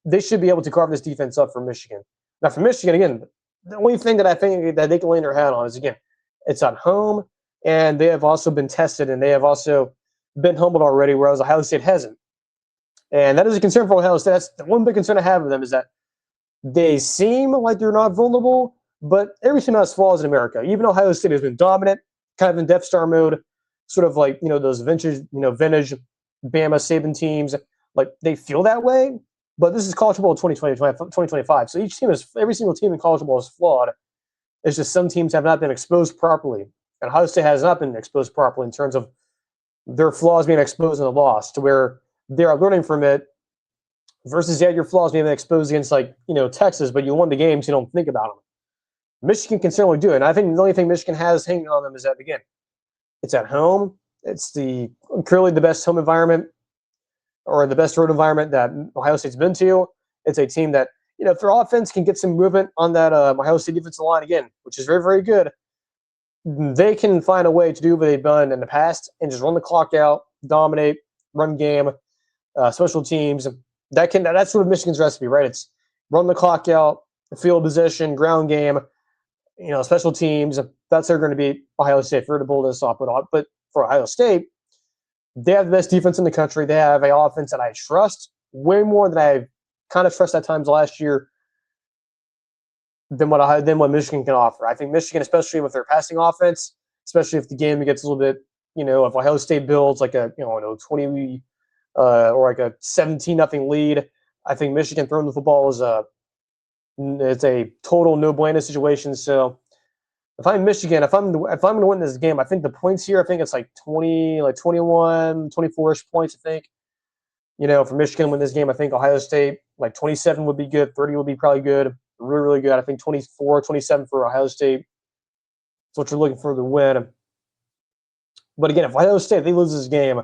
they should be able to carve this defense up for Michigan. Now, for Michigan, again, the only thing that I think that they can lay their hat on is, again, it's at home, and they have also been tested, and they have also been humbled already, whereas Ohio State hasn't. And that is a concern for Ohio State. That's the one big concern I have with them, is that they seem like they're not vulnerable, but everything has flaws in America. Even Ohio State has been dominant, kind of in Death Star mode, sort of like those vintage Bama Saban teams. Like, they feel that way, but this is college football 2025. So every single team in college football is flawed. It's just some teams have not been exposed properly, and Ohio State has not been exposed properly in terms of their flaws being exposed in the loss, to where they are learning from it. Versus, your flaws being exposed against Texas, but you won the game, so you don't think about them. Michigan can certainly do it, and I think the only thing Michigan has hanging on them is that, again, it's at home. It's clearly the best home environment, or the best road environment that Ohio State's been to. It's a team that, if their offense can get some movement on that Ohio State defensive line again, which is very, very good, they can find a way to do what they've done in the past and just run the clock out, dominate, run game, special teams. That's sort of Michigan's recipe, right? It's run the clock out, field position, ground game, special teams. That's how they're going to beat Ohio State for to pull this off. But for Ohio State, they have the best defense in the country. They have an offense that I trust way more than I kind of trust at times last year than what Michigan can offer. I think Michigan, especially with their passing offense, especially if the game gets a little bit, if Ohio State builds like a 20 or like a 17-0 lead, I think Michigan throwing the football is it's a total no bueno situation. So if I'm Michigan, if I'm going to win this game, I think the points here, I think it's like 21, 24-ish points, I think. For Michigan to win this game, I think Ohio State, like 27 would be good, 30 would be probably good, really, really good. I think 24, 27 for Ohio State. That's what you're looking for to win. But again, if Ohio State, they lose this game,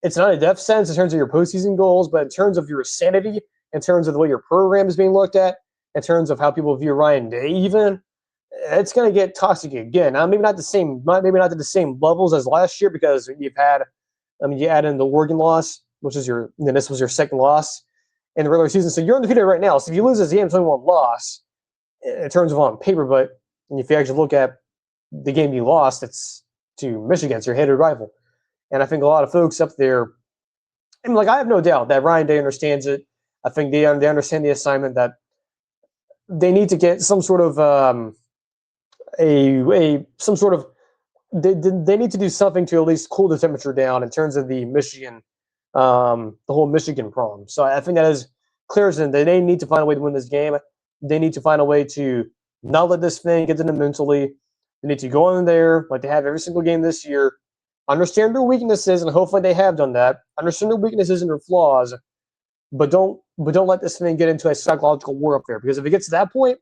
it's not a death sentence in terms of your postseason goals, but in terms of your sanity, in terms of the way your program is being looked at, in terms of how people view Ryan Day even, it's going to get toxic again. Now, maybe not to the same levels as last year, because you add in the Oregon loss, which is this was your second loss in the regular season. So you're undefeated right now. So if you lose this game, it's only one loss in terms of on paper. But if you actually look at the game you lost, it's to Michigan, it's your hated rival. And I think a lot of folks up there, I have no doubt that Ryan Day understands it. I think they understand the assignment, that they need to get some sort of they need to do something to at least cool the temperature down in terms of the Michigan the whole Michigan problem. So I think that is clear as in they need to find a way to win this game. They need to find a way to not let this thing get to them mentally. They need to go in there like they have every single game this year, understand their weaknesses, and hopefully they have done that. Understand their weaknesses and their flaws, but don't let this thing get into a psychological war up there. Because if it gets to that point,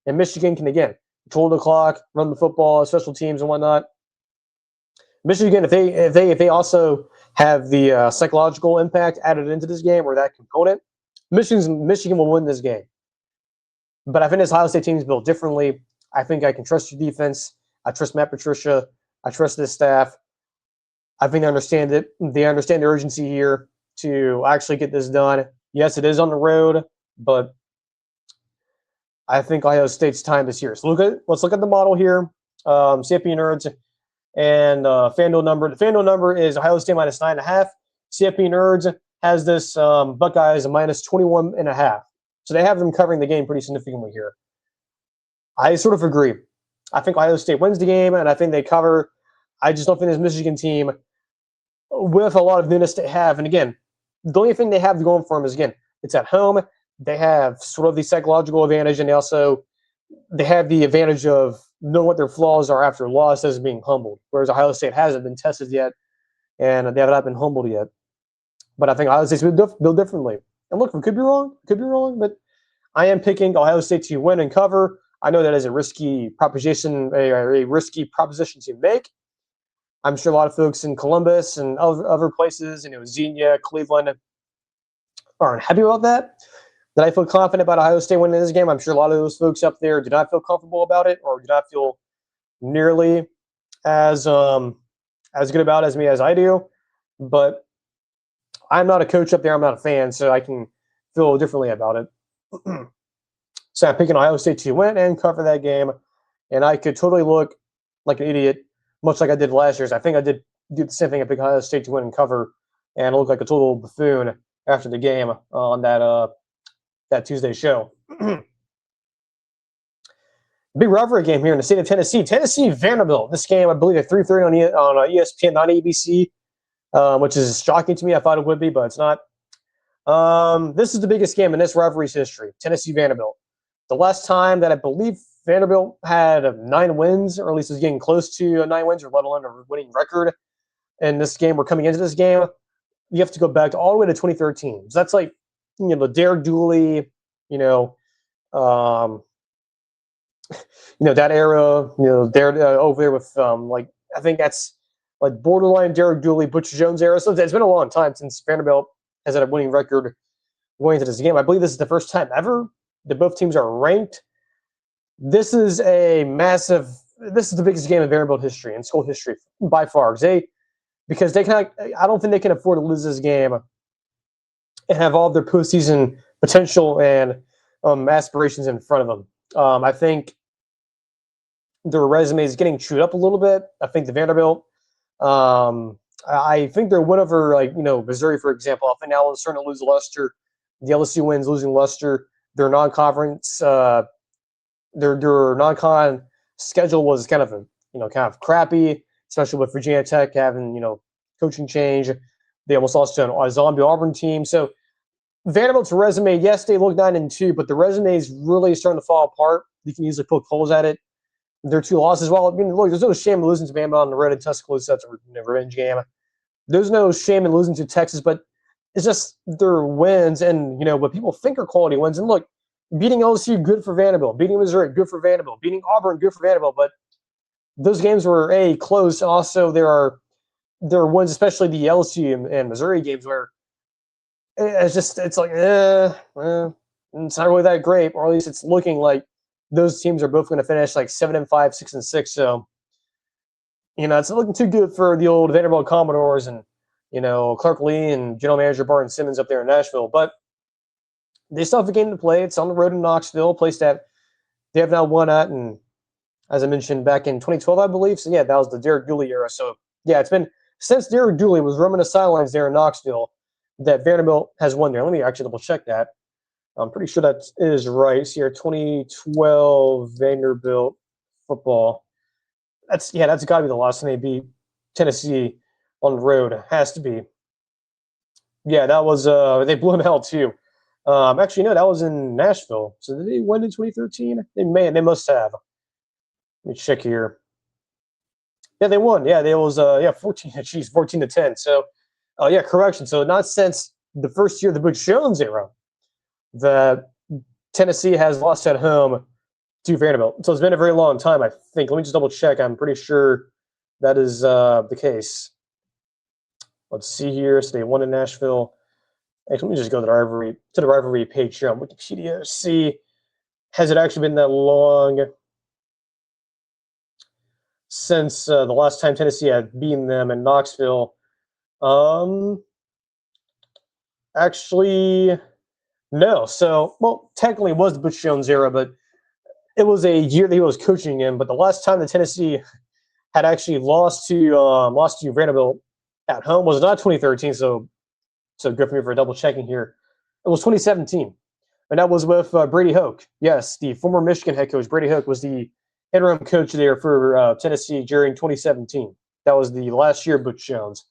and Michigan can again control the clock, run the football, special teams and whatnot. Michigan, if they also have the psychological impact added into this game or that component, Michigan will win this game. But I think this Ohio State team is built differently. I think I can trust your defense. I trust Matt Patricia. I trust this staff. I think they understand it. They understand the urgency here to actually get this done. Yes, it is on the road, but I think Ohio State's time this year. So let's look at the model here. CFP Nerds and FanDuel number. The FanDuel number is Ohio State minus 9.5. CFP Nerds has this Buckeyes a minus 21.5. So they have them covering the game pretty significantly here. I sort of agree. I think Ohio State wins the game, and I think they cover. I just don't think this Michigan team, with a lot of newness they have, and again, the only thing they have going for them is, again, it's at home. They have sort of the psychological advantage, and they have the advantage of knowing what their flaws are after losses being humbled, whereas Ohio State hasn't been tested yet, and they have not been humbled yet. But I think Ohio State's built differently. And look, we could be wrong, but I am picking Ohio State to win and cover. I know that is a risky proposition, a risky proposition to make. I'm sure a lot of folks in Columbus and other places, Xenia, Cleveland, aren't happy about that. Did I feel confident about Ohio State winning this game? I'm sure a lot of those folks up there did not feel comfortable about it, or did not feel nearly as good about it as me as I do. But I'm not a coach up there. I'm not a fan, so I can feel differently about it. So I'm picking Ohio State to win and cover that game, and I could totally look like an idiot, much like I did last year. I think I did do the same thing. I picked Ohio State to win and cover, and look like a total buffoon after the game on that Tuesday show. Big rivalry game here in the state of Tennessee. Tennessee Vanderbilt. This game, I believe, at 3:30 on ESPN, not ABC, which is shocking to me. I thought it would be, but it's not. This is the biggest game in this rivalry's history. Tennessee Vanderbilt. The last time that I believe Vanderbilt had 9 wins, or at least was getting close to 9 wins, or let alone a winning record in this game. We're coming into this game. You have to go back all the way to 2013. So that's like, the Derek Dooley, that era, there over there with I think that's like borderline Derek Dooley, Butch Jones era. So it's been a long time since Vanderbilt has had a winning record going into this game. I believe this is the first time ever that both teams are ranked. This is the biggest game in Vanderbilt history and school history by far. Because they cannot, I don't think they can afford to lose this game and have all of their postseason potential and aspirations in front of them. I think their resume is getting chewed up a little bit. I think the Vanderbilt, I think their win over Missouri, for example. I think now they're starting to lose Luster. The LSU wins, losing Luster. Their non-conference, their non-con schedule was kind of crappy, especially with Virginia Tech having coaching change. They almost lost to a zombie Auburn team. So Vanderbilt's resume, yes, they look 9-2, but the resume is really starting to fall apart. You can easily poke holes at it. Their 2 losses, well, look, there's no shame in losing to Bama on the road in Tuscaloosa. That's a revenge game. There's no shame in losing to Texas, but it's just their wins and, what people think are quality wins. And look, beating LSU, good for Vanderbilt. Beating Missouri, good for Vanderbilt. Beating Auburn, good for Vanderbilt. But those games were, close. And also, there are wins, especially the LSU and Missouri games, where it's like, it's not really that great, or at least it's looking like those teams are both going to finish like 7-5, 6-6. So, it's not looking too good for the old Vanderbilt Commodores and, Clark Lee and general manager Barton Simmons up there in Nashville. But they still have a game to play. It's on the road in Knoxville, a place that they have now won at, and as I mentioned, back in 2012, I believe. So, yeah, that was the Derek Dooley era. So, yeah, it's been since Derek Dooley was roaming the sidelines there in Knoxville that Vanderbilt has won there. Let me actually double-check that. I'm pretty sure that is right. It's here, 2012 Vanderbilt football. That's got to be the last time they beat Tennessee on the road. It has to be. Yeah, that was they blew them out too. Actually, no, that was in Nashville. So did they win in 2013? They must have. Let me check here. Yeah, they won. Yeah, they was 14. Geez, 14-10. So, yeah, correction. So not since the first year of the Butch Jones era that Tennessee has lost at home to Vanderbilt. So it's been a very long time, I think. Let me just double check. I'm pretty sure that is the case. Let's see here. So they won in Nashville. Actually, let me just go to the rivalry page here on Wikipedia. See, has it actually been that long since the last time Tennessee had beaten them in Knoxville? Actually, no. So, well, technically it was the Butch Jones era, but it was a year that he was coaching in. But the last time that Tennessee had actually lost to Vanderbilt at home was not 2013. So good for me for double checking here. It was 2017, and that was with Brady Hoke. Yes, the former Michigan head coach Brady Hoke was the interim coach there for Tennessee during 2017. That was the last year of Butch Jones,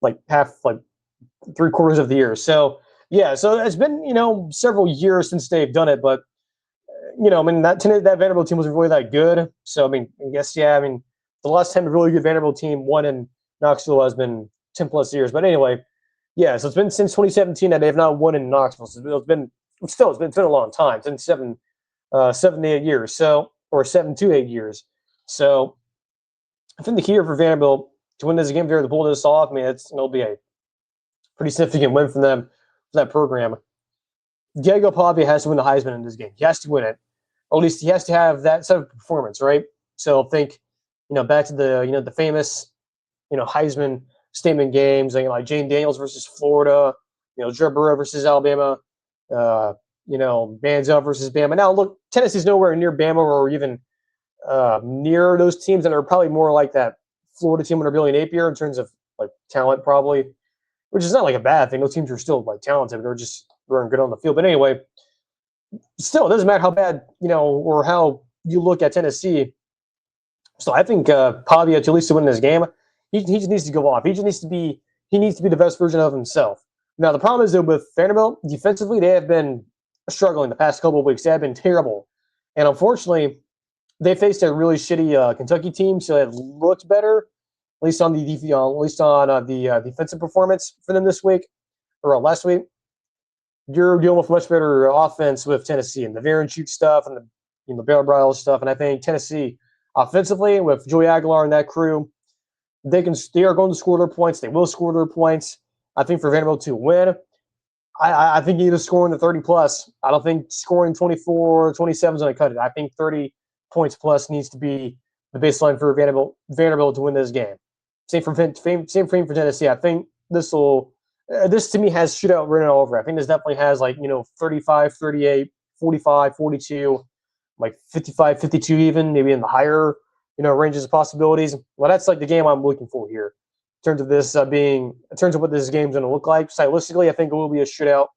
like 3/4 of the year. So yeah, so it's been several years since they've done it, but I mean that Vanderbilt team wasn't really that good. So I mean, I guess yeah, I mean the last time a really good Vanderbilt team won in Knoxville has been 10+ years. But anyway, yeah, so it's been since 2017 that they have not won in Knoxville. So it's been a long time, since 7 to 8 years. So or 7 to 8 years. So I think the key here for Vanderbilt to win this game here to pull this off, I mean, it'll be a pretty significant win for them, for that program. Diego Pavia has to win the Heisman in this game. He has to win it. Or at least he has to have that type of performance, right? So think, back to the famous, Heisman statement games, like Jane Daniels versus Florida, Joe Burrow versus Alabama, Manziel versus Bama. Now, look, Tennessee's nowhere near Bama or even near those teams, and they're probably more like that Florida team under Billy Napier in terms of like talent, probably, which is not like a bad thing. Those teams are still like talented, but they're just weren't good on the field. But anyway, still, it doesn't matter how bad or how you look at Tennessee. So I think Pavia, to at least to win this game, he just needs to go off. He needs to be the best version of himself. Now the problem is that with Vanderbilt defensively, they have been struggling the past couple of weeks. They have been terrible, and unfortunately, they faced a really shitty Kentucky team, so it looked better, at least on the defensive performance for them this week or last week. You're dealing with much better offense with Tennessee and the Veer and shoot stuff and the Bear Bridle stuff. And I think Tennessee offensively with Joey Aguilar and that crew, they are going to score their points. They will score their points. I think for Vanderbilt to win, I think either scoring the 30 plus. I don't think scoring 24, 27 is going to cut it. I think 30 points plus needs to be the baseline for Vanderbilt to win this game. Same for Tennessee. I think this to me has shootout written all over. I think this definitely has 35, 38, 45, 42, like 55, 52 even, maybe in the higher, ranges of possibilities. Well, that's like the game I'm looking for here. In terms of what this game's going to look like. Stylistically, I think it will be a shootout.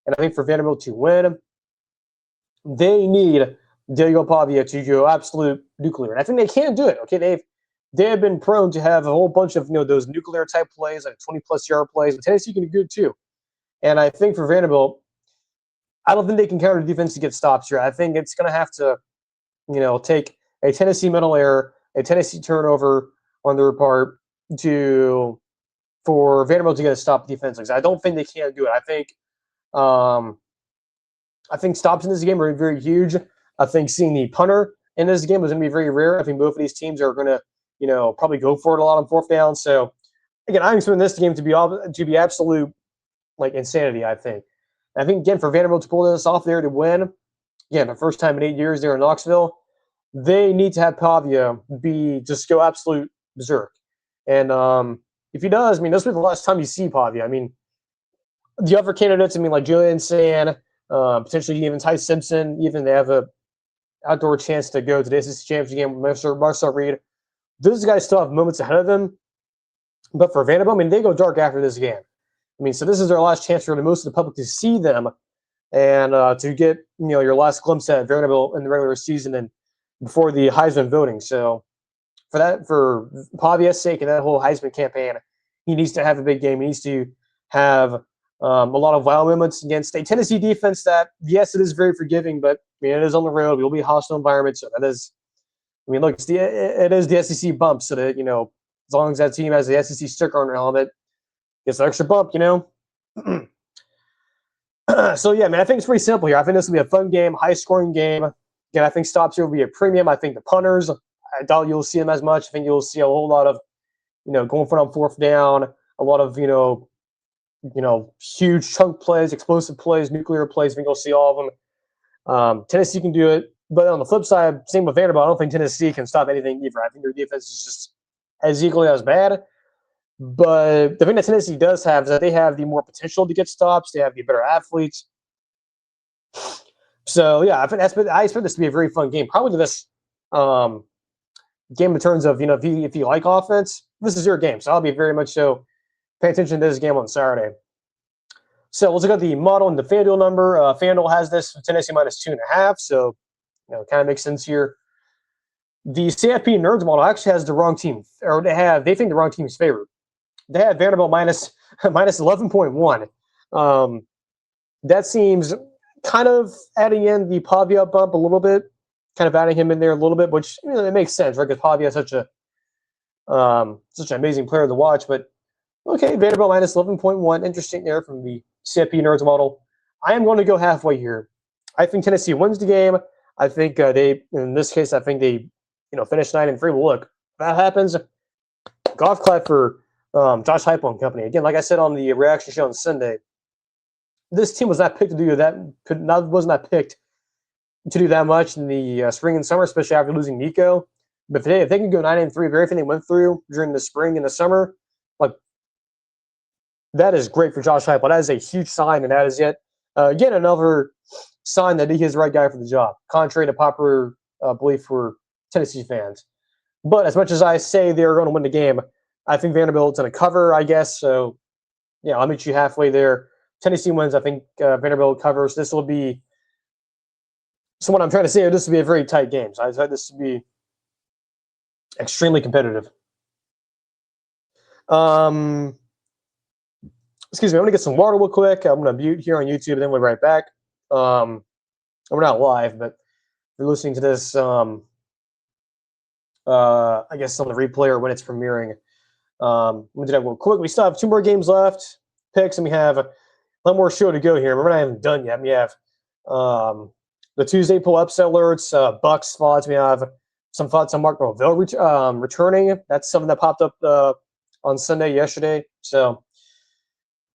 And I think for Vanderbilt to win, they need Diego Pavia to go absolute nuclear. And I think they can do it. Okay, they have been prone to have a whole bunch of those nuclear type plays, like 20+ yard plays. But Tennessee can do good too. And I think for Vanderbilt, I don't think they can counter defense to get stops here. I think it's going to have to, take a Tennessee mental error, a Tennessee turnover on their part for Vanderbilt to get a stop defensively. I don't think they can do it. I think stops in this game are very huge. I think seeing the punter in this game is going to be very rare. I think both of these teams are going to, probably go for it a lot on fourth down. So again, I'm expecting this game to be absolute insanity. I think again for Vanderbilt to pull this off there to win, again the first time in 8 years there in Knoxville, they need to have Pavia just go absolute berserk. And if he does, I mean, this will be the last time you see Pavia. I mean, the other candidates, like Julian Sand, potentially even Ty Simpson, even they have a outdoor chance to go to the SEC championship game with Marcel Reed. Those guys still have moments ahead of them. But for Vanderbilt, they go dark after this game. So this is their last chance for most of the public to see them and to get your last glimpse at Vanderbilt in the regular season and before the Heisman voting. So for Pavia's sake and that whole Heisman campaign, he needs to have a big game. He needs to have A lot of wild moments against a Tennessee defense that, yes, it is very forgiving, but I mean, it is on the road. It will be a hostile environment, so that is. I mean, look, it is the SEC bump, so that as long as that team has the SEC sticker on their helmet, gets an extra bump. So yeah, man, I think it's pretty simple here. I think this will be a fun game, high-scoring game. Again, I think stops here will be a premium. I think the punters, I doubt you'll see them as much. I think you'll see a whole lot of, going for it on fourth down, a lot of, huge chunk plays, explosive plays, nuclear plays. I think you'll see all of them. Tennessee can do it, but on the flip side, same with Vanderbilt. I don't think Tennessee can stop anything either. I think their defense is just as equally as bad. But the thing that Tennessee does have is that they have the more potential to get stops. They have the better athletes. So yeah, I expect this to be a very fun game. Probably this game in terms of if you like offense, this is your game. So I'll be very much so pay attention to this game on Saturday. So let's look at the model and the FanDuel number. FanDuel has this Tennessee minus 2.5. So kind of makes sense here. The CFP Nerds model actually has the wrong team, or they think the wrong team's favored. They have Vanderbilt minus 11.1. That seems kind of adding in the Pavia bump a little bit, kind of adding him in there a little bit, which it makes sense, right? Because Pavia is such an amazing player to watch. But okay, Vanderbilt minus 11.1, interesting there from the CFP Nerds model. I am going to go halfway here. I think Tennessee wins the game. I think in this case, I think they finish 9-3. Well, look, if that happens, golf clap for Josh Heupel and company. Again, like I said on the reaction show on Sunday, this team was not picked to do that. Was not picked to do that much in the spring and summer, especially after losing Nico. But if they can go 9-3, everything they went through during the spring and the summer, like that is great for Josh Heupel. That is a huge sign, and that is yet again another sign that he is the right guy for the job, contrary to popular belief for Tennessee fans. But as much as I say they're going to win the game, I think Vanderbilt's going to cover, I guess. So, yeah, I'll meet you halfway there. Tennessee wins. I think Vanderbilt covers. This will be – so what I'm trying to say, this will be a very tight game. So I expect this to be extremely competitive. Excuse me. I'm going to get some water real quick. I'm going to mute here on YouTube, and then we'll be right back. We're not live, but you're listening to this, I guess, on the replay or when it's premiering. We'll do that real quick. We still have 2 more games left, picks, and we have a lot more show to go here. Remember, I haven't done yet. We have the Tuesday pull upset alerts, Bucs thoughts. We have some thoughts on Mark Norvell returning. That's something that popped up on Sunday yesterday. So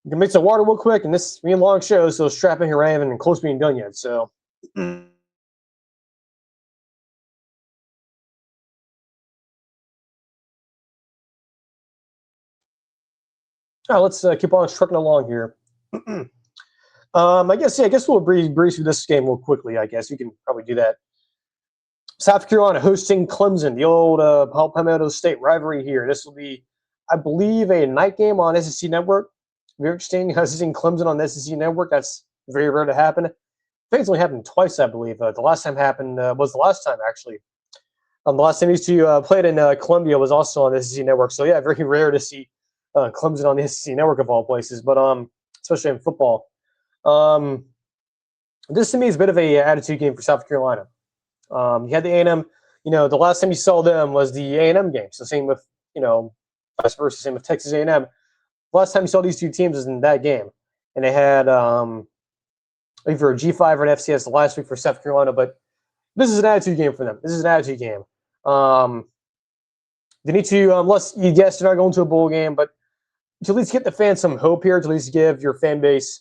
we can make some water real quick, and this being a long show, so strap in here. I haven't close to being done yet. So. All right, let's keep on trucking along here. I guess we'll breeze through this game real quickly. I guess you can probably do that. South Carolina hosting Clemson, the old Palmetto State rivalry here. This will be, I believe, a night game on SEC Network. Very interesting. Hosting Clemson on the SEC Network. That's very rare to happen. I think it's only happened twice, I believe. The last time happened was the last time, actually. The last time these two played in Columbia was also on the SEC Network. So, yeah, very rare to see Clemson on the SEC Network of all places, but especially in football. This to me is a bit of a attitude game for South Carolina. You had the A&M, the last time you saw them was the A&M game. So same with, vice versa, same with Texas A&M. The last time you saw these two teams was in that game. And they had either a G5 or an FCS last week for South Carolina, but this is an attitude game for them. This is an attitude game. They need to, unless you guess they're not going to a bowl game, but to at least get the fans some hope here, to at least give your fan base,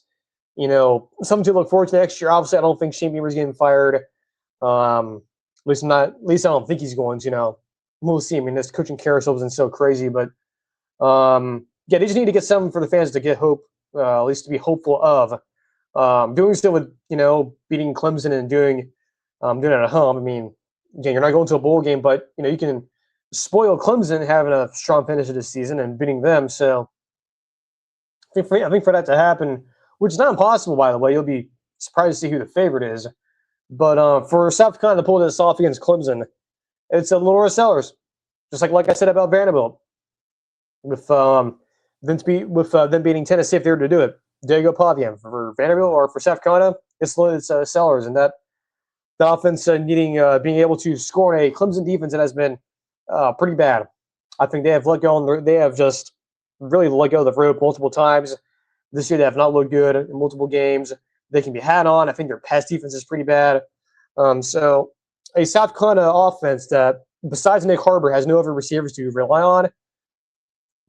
something to look forward to next year. Obviously, I don't think Shane Beamer's getting fired. At least I don't think he's going to. We'll see. I mean, this coaching carousel isn't so crazy, but they just need to get something for the fans to get hope, at least to be hopeful of. Doing so with beating Clemson and doing it at home. I mean, again, you're not going to a bowl game, but you can spoil Clemson having a strong finish of this season and beating them. So I think for that to happen, which is not impossible, by the way, you'll be surprised to see who the favorite is. But for South Carolina to pull this off against Clemson, it's a Lenora Sellers, just like I said about Vanderbilt, with them beating Tennessee if they were to do it. Diego Pavia. For Vanderbilt or for South Carolina, it's Sellers, and that the offense being able to score in a Clemson defense that has been pretty bad. I think they have let go. They have just really let go of the rope multiple times this year. They have not looked good in multiple games. They can be had on. I think their pass defense is pretty bad. So a South Carolina offense that, besides Nick Harbor, has no other receivers to rely on.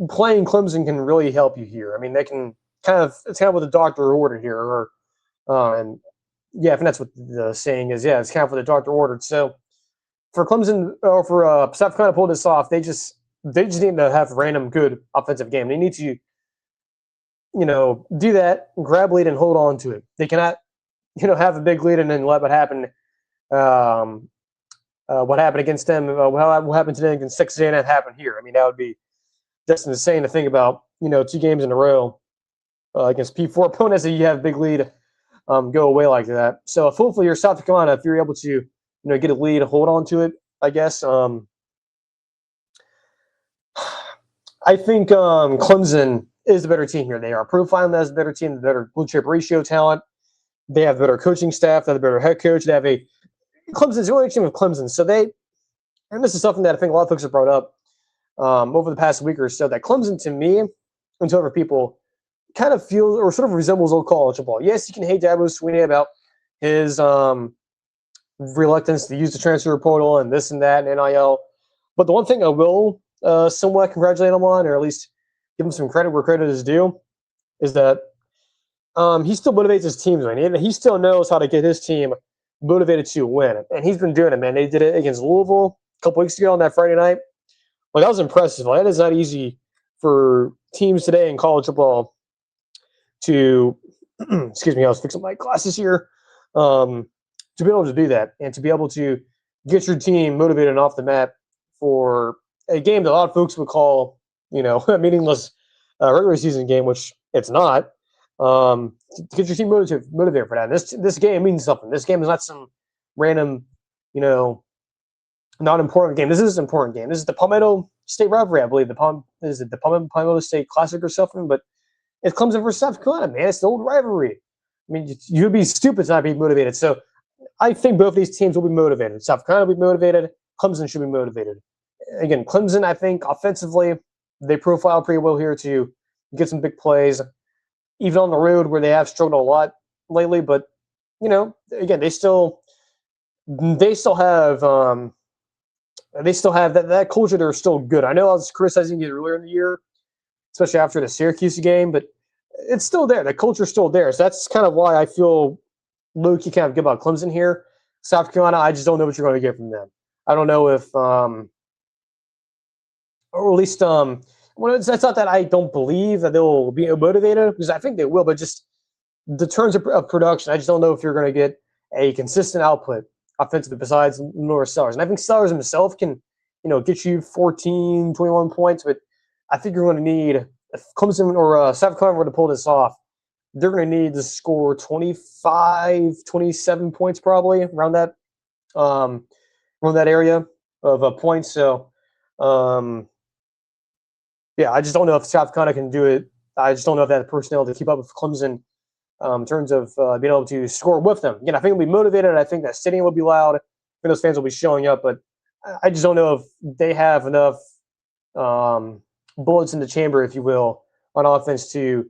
Playing Clemson can really help you here. I mean, they can it's kind of what the doctor ordered here, and yeah, I think that's what the saying is. Yeah, it's kind of what the doctor ordered. So for Clemson or for South Carolina to pull this off, they just need to have a random good offensive game. They need to, do that, grab lead and hold on to it. They cannot, have a big lead and then let what happened. What happened against them? What happened to them against Texas A&M happen here? I mean, that would be just insane to think about. 2 games in a row against P4 opponents that you have a big lead go away like that. So hopefully you're South Carolina, if you're able to, get a lead, hold on to it, I guess. I think Clemson is the better team here. They are profiling as the better team, the better blue chip ratio talent. They have better coaching staff. They have a better head coach. They have Clemson's the only team with Clemson. So and this is something that I think a lot of folks have brought up over the past week or so, that Clemson, to me, and to other people, kind of feels or sort of resembles old college football. Yes, you can hate Dabo Swinney about his reluctance to use the transfer portal and this and that and NIL. But the one thing I will somewhat congratulate him on, or at least give him some credit where credit is due, is that he still motivates his teams, man. He still knows how to get his team motivated to win. And he's been doing it, man. They did it against Louisville a couple weeks ago on that Friday night. Well, that was impressive. That is not easy for teams today in college football to, excuse me, I was fixing my glasses here, to be able to do that and to be able to get your team motivated and off the mat for a game that a lot of folks would call, a meaningless regular season game, which it's not. To get your team motivated for that. This game means something. This game is not some random, not important game. This is an important game. This is the Palmetto State Rivalry, I believe. The Palmetto State Classic or something, but it's Clemson versus South Carolina, man. It's the old rivalry. I mean, you'd be stupid to not be motivated. So I think both these teams will be motivated. South Carolina will be motivated. Clemson should be motivated. Again, Clemson, I think, offensively, they profile pretty well here to get some big plays, even on the road where they have struggled a lot lately. But, again, they still have that culture. They're still good. I know I was criticizing it earlier in the year, especially after the Syracuse game, but it's still there. The culture's still there. So that's kind of why I feel low-key kind of good about Clemson here. South Carolina, I just don't know what you're going to get from them. I don't know if, or at least, it's not that I don't believe that they'll be motivated, because I think they will, but just the terms of production, I just don't know if you're going to get a consistent output offensively besides Norris Sellers. And I think Sellers himself can, get you 14, 21 points, but I think you're going to need, if Clemson or South Carolina were to pull this off, they're going to need to score 25, 27 points probably around that area of points. So, yeah, I just don't know if South Carolina can do it. I just don't know if they have the personnel to keep up with Clemson in terms of being able to score with them. Again, I think they'll be motivated. I think that stadium will be loud. I think those fans will be showing up, but I just don't know if they have enough bullets in the chamber, if you will, on offense to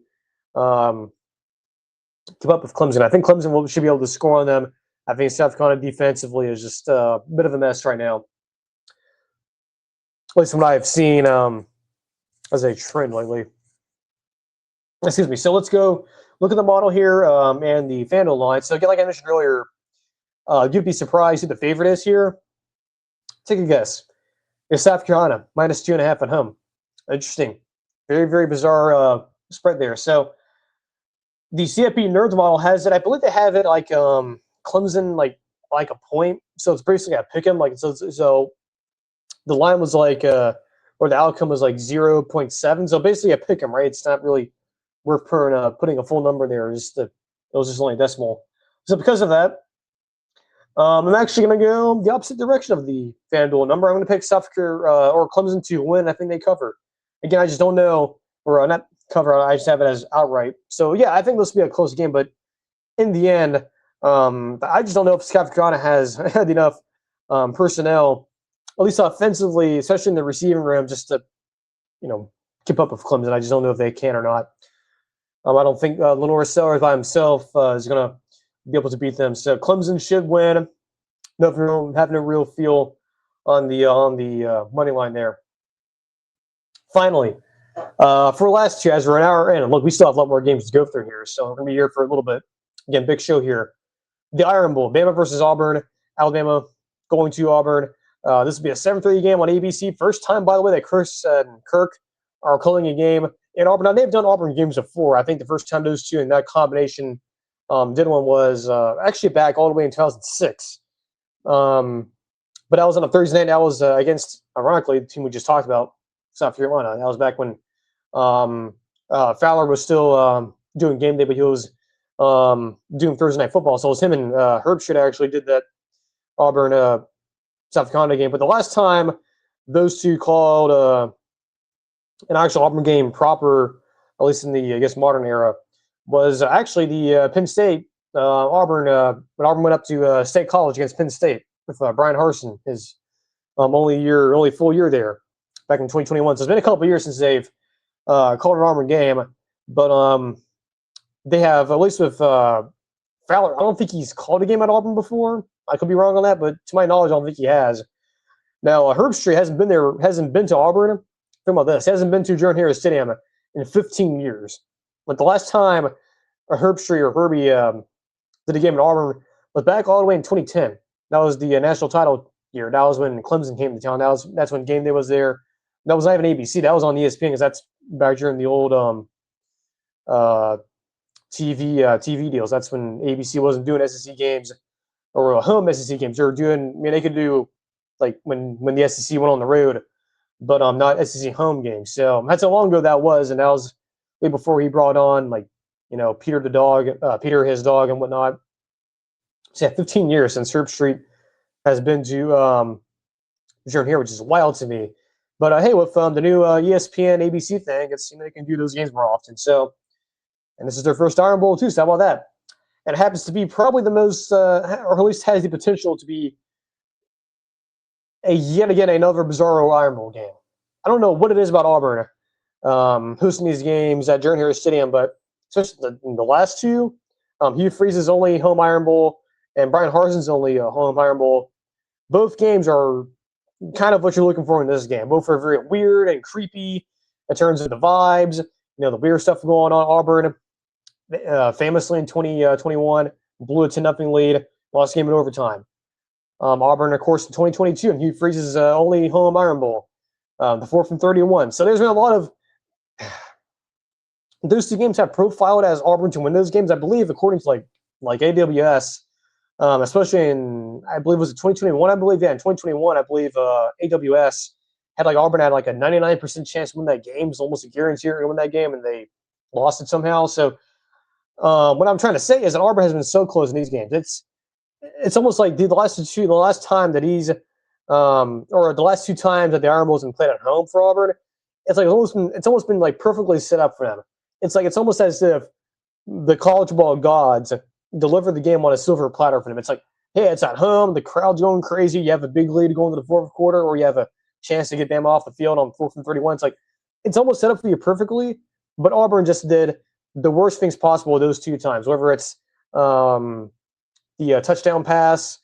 keep up with Clemson. I think Clemson should be able to score on them. I think South Carolina defensively is just a bit of a mess right now. At least from what I've seen as a trend lately. Excuse me. So let's go look at the model here and the FanDuel line. So again, like I mentioned earlier, you'd be surprised who the favorite is here. Take a guess. It's South Carolina, -2.5 at home. Interesting. Very, very bizarre spread there. So the CFP Nerds model has it. I believe they have it like Clemson, like a point. So it's basically a pick 'em. Like so the line was like or the outcome was like 0.7. So basically a pick 'em, right? It's not really worth putting a full number there. It was just only a decimal. So because of that, I'm actually going to go the opposite direction of the FanDuel number. I'm going to pick South Carolina or Clemson to win. I think they cover. Again, I just don't know, or not cover. I just have it as outright. So yeah, I think this will be a close game, but in the end, I just don't know if South Carolina has had enough personnel, at least offensively, especially in the receiving room, just to keep up with Clemson. I just don't know if they can or not. I don't think Lenore Sellers by himself is going to be able to beat them. So Clemson should win. Having a real feel on the money line there. Finally, for last year, as we're an hour in, and look, we still have a lot more games to go through here, so we're going to be here for a little bit. Again, big show here. The Iron Bowl, Bama versus Auburn. Alabama going to Auburn. This will be a 7:30 game on ABC. First time, by the way, that Chris and Kirk are calling a game in Auburn. Now, they've done Auburn games before. I think the first time those two in that combination did one was actually back all the way in 2006. But that was on a Thursday night. That was against, ironically, the team we just talked about, South Carolina. That was back when Fowler was still doing game day, but he was doing Thursday night football. So it was him and Herbstreit actually did that Auburn South Carolina game. But the last time those two called an actual Auburn game proper, at least in the, I guess, modern era, was actually the Penn State Auburn when Auburn went up to State College against Penn State with Brian Harsin, his only full year there back in 2021. So it's been a couple of years since they've called an Auburn game, but they have, at least with Fowler, I don't think he's called a game at Auburn before. I could be wrong on that, but to my knowledge, I don't think he has. Now, Herbstreit hasn't been to Auburn. Think about this. He hasn't been to Jordan-Hare Stadium in 15 years. Like the last time a Herbstreit or Herbie did a game at Auburn was back all the way in 2010. That was the national title year. That was when Clemson came to town. That's when game day was there. That was not even ABC. That was on ESPN because that's back during the old TV deals. That's when ABC wasn't doing SEC games or home SEC games. They were doing. I mean, they could do like when the SEC went on the road, but not SEC home games. So that's how long ago that was, and that was way before he brought on Peter the dog, Peter his dog, and whatnot. So yeah, 15 years since Herbstreit has been to Jordan-Hare, which is wild to me. But hey, with the new ESPN ABC thing, it's they can do those games more often. So, and this is their first Iron Bowl too. So how about that? And it happens to be probably the most, or at least has the potential to be yet again another bizarro Iron Bowl game. I don't know what it is about Auburn hosting these games at Jordan-Hare Stadium, but especially the last two, Hugh Freeze's only home Iron Bowl and Brian Harsin's only home Iron Bowl. Both games are kind of what you're looking for in this game. Both are very weird and creepy in terms of the vibes. The weird stuff going on. Auburn, famously in 2021, blew a 10-0 lead, lost the game in overtime. Auburn, of course, in 2022, and Hugh Freeze's only home Iron Bowl, the 4th and 31. So there's been a lot of those two games have profiled as Auburn to win those games. I believe, according to like AWS. Especially in, I believe, was it 2021? I believe, yeah, in 2021, I believe AWS had Auburn had a 99% chance to win that game. It's almost a guarantee to win that game, and they lost it somehow. So what I'm trying to say is that Auburn has been so close in these games. It's almost like the last time that he's or the last two times that the Iron Bowl's been played at home for Auburn, it's almost been perfectly set up for them. It's almost as if the college ball gods deliver the game on a silver platter for them. It's like, hey, it's at home, the crowd's going crazy, you have a big lead going to the fourth quarter, or you have a chance to get them off the field on 4th and 31. It's almost set up for you perfectly, but Auburn just did the worst things possible those two times, whether it's the touchdown pass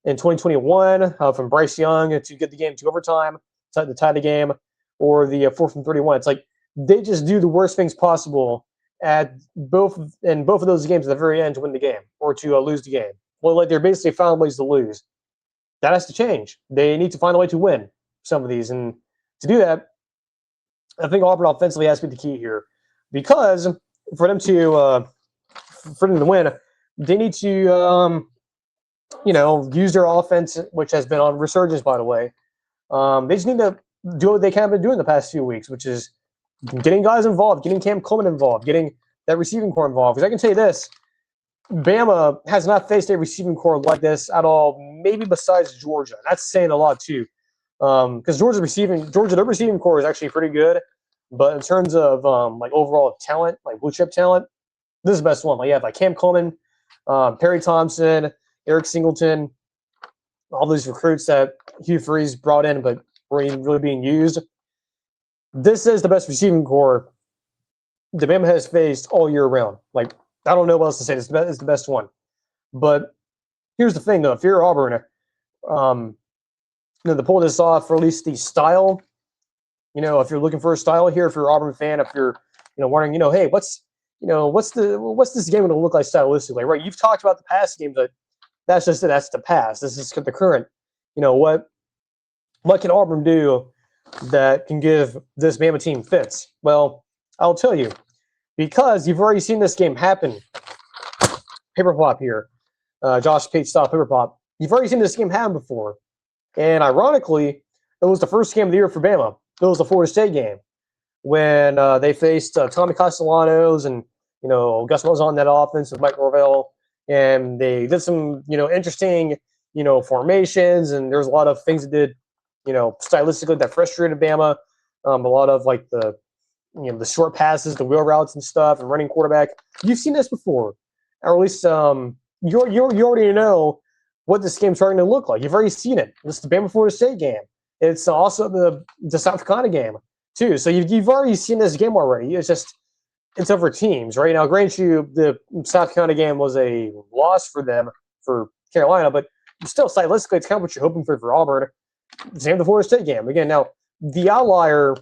in 2021 from Bryce Young to get the game to overtime, to tie the game, or the 4th and 31. It's like they just do the worst things possible at both of those games at the very end to win the game or to lose the game. Well, they're basically found ways to lose. That has to change. They need to find a way to win some of these, and to do that, I think Auburn offensively has to be the key here, because for them to win, they need to use their offense, which has been on resurgence, by the way. They just need to do what they kind of been doing the past few weeks, which is getting guys involved, getting Cam Coleman involved, getting that receiving core involved. Because I can tell you this, Bama has not faced a receiving core like this at all, maybe besides Georgia. That's saying a lot, too. Because their receiving core is actually pretty good. But in terms of like overall talent, like blue chip talent, this is the best one. Like you have like Cam Coleman, Perry Thompson, Eric Singleton, all these recruits that Hugh Freeze brought in, but were really being used. This is the best receiving core the Bama has faced all year round. Like I don't know what else to say. It's the best one. But here's the thing, though: if you're Auburn, to pull this off, or at least the style. If you're looking for a style here, if you're an Auburn fan, if you're, wondering, hey, what's this game going to look like stylistically, right? You've talked about the past game, but that's just it. That's the past. This is the current. What can Auburn do that can give this Bama team fits? Well, I'll tell you, because you've already seen this game happen. Paper pop here, Josh Pate style paper pop. You've already seen this game happen before, and ironically, it was the first game of the year for Bama. It was the Florida State game when they faced Tommy Castellanos and Gus was on that offense with Mike Norvell, and they did some interesting formations, and there's a lot of things that did stylistically that frustrated Bama. A lot of like the short passes, the wheel routes and stuff, and running quarterback. You've seen this before, or at least you already know what this game's starting to look like. You've already seen it. This is the Bama Florida State game. It's also the South Carolina game too. So you've already seen this game already. It's over teams, right? Now, grant you, the South Carolina game was a loss for them, for Carolina, but still stylistically, it's kind of what you're hoping for Auburn. Same with the Florida State game. Again, now the outlier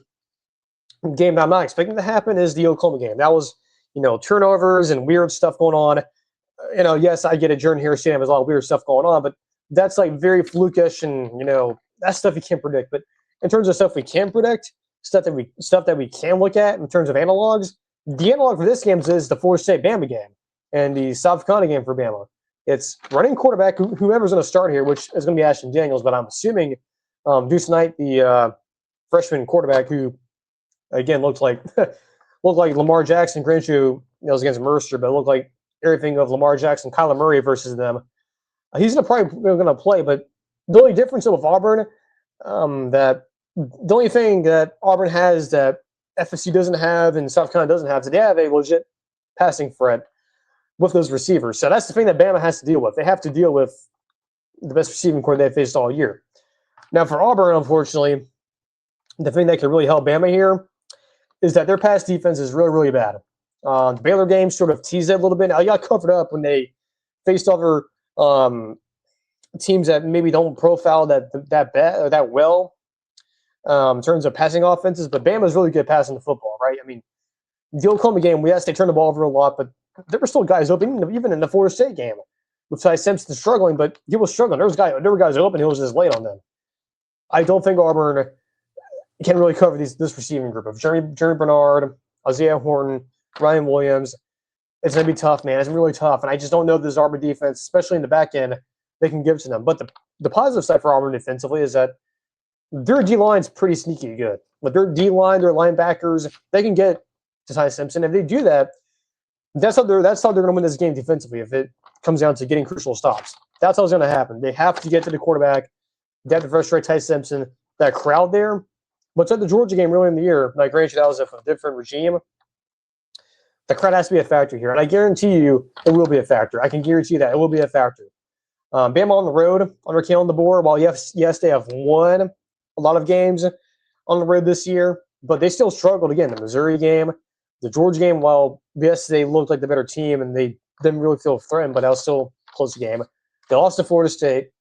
game that I'm not expecting to happen is the Oklahoma game. That was turnovers and weird stuff going on. Yes, I get it. Jordan Hare Stadium has a lot of weird stuff going on, but that's like very flukish and that's stuff you can't predict. But in terms of stuff we can predict, stuff that we can look at in terms of analogs, the analog for this game is the Florida State Bama game and the South Carolina game for Bama. It's running quarterback, whoever's going to start here, which is going to be Ashton Daniels, but I'm assuming Deuce Knight, the freshman quarterback, who again looked like Lamar Jackson. Grant you, it was against Mercer, but it looked like everything of Lamar Jackson, Kyler Murray versus them. He's probably going to play, but the only difference with Auburn, the only thing that Auburn has that FSU doesn't have and South Carolina doesn't have, is they have a legit passing threat with those receivers. So that's the thing that Bama has to deal with. They have to deal with the best receiving core they've faced all year. Now, for Auburn, unfortunately, the thing that could really help Bama here is that their pass defense is really, really bad. The Baylor game sort of teased it a little bit. I got covered up when they faced other teams that maybe don't profile that bad or that well in terms of passing offenses, but Bama's really good passing the football, right? I mean, the Oklahoma game, yes, they turned the ball over a lot, but there were still guys open, even in the Florida State game. With Ty Simpson struggling, but he was struggling. There were guys open, he was just late on them. I don't think Auburn can really cover this receiving group of Jeremy Bernard, Isaiah Horton, Ryan Williams. It's going to be tough, man. It's really tough, and I just don't know this Auburn defense, especially in the back end, they can give to them. But the positive side for Auburn defensively is that their D-line's pretty sneaky good. With their D-line, their linebackers, they can get to Ty Simpson. If they do that, that's how they're going to win this game defensively. If it comes down to getting crucial stops, that's how it's going to happen. They have to get to the quarterback. They have to frustrate Ty Simpson. That crowd there. But at the Georgia game early in the year, like granted, that was a different regime. The crowd has to be a factor here, and I guarantee you it will be a factor. I can guarantee that it will be a factor. Bama on the road, under Kalen DeBoer. While yes, they have won a lot of games on the road this year, but they still struggled again. The Missouri game, the Georgia game. While yes, they looked like the better team and they didn't really feel threatened, but that was still a close game. They lost to Florida State.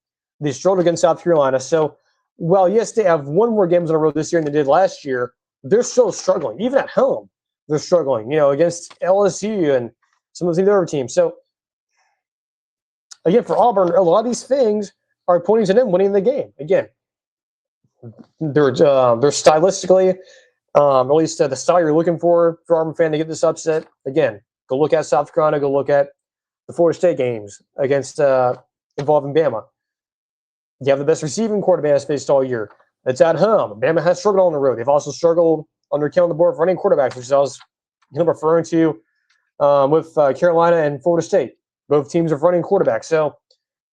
They struggled against South Carolina. So, while yes, they have won more games on the road this year than they did last year, they're still struggling. Even at home, they're struggling. Against LSU and some of the other teams. So, again, for Auburn, a lot of these things are pointing to them winning the game. Again, they're stylistically, at least the style you're looking for Auburn fan to get this upset. Again, go look at South Carolina. Go look at the Florida State games against involving Bama. You have the best receiving core Bama has faced all year. It's at home. Bama has struggled on the road. They've also struggled under Kalen DeBoer for running quarterbacks, which I was referring to with Carolina and Florida State. Both teams are running quarterbacks. So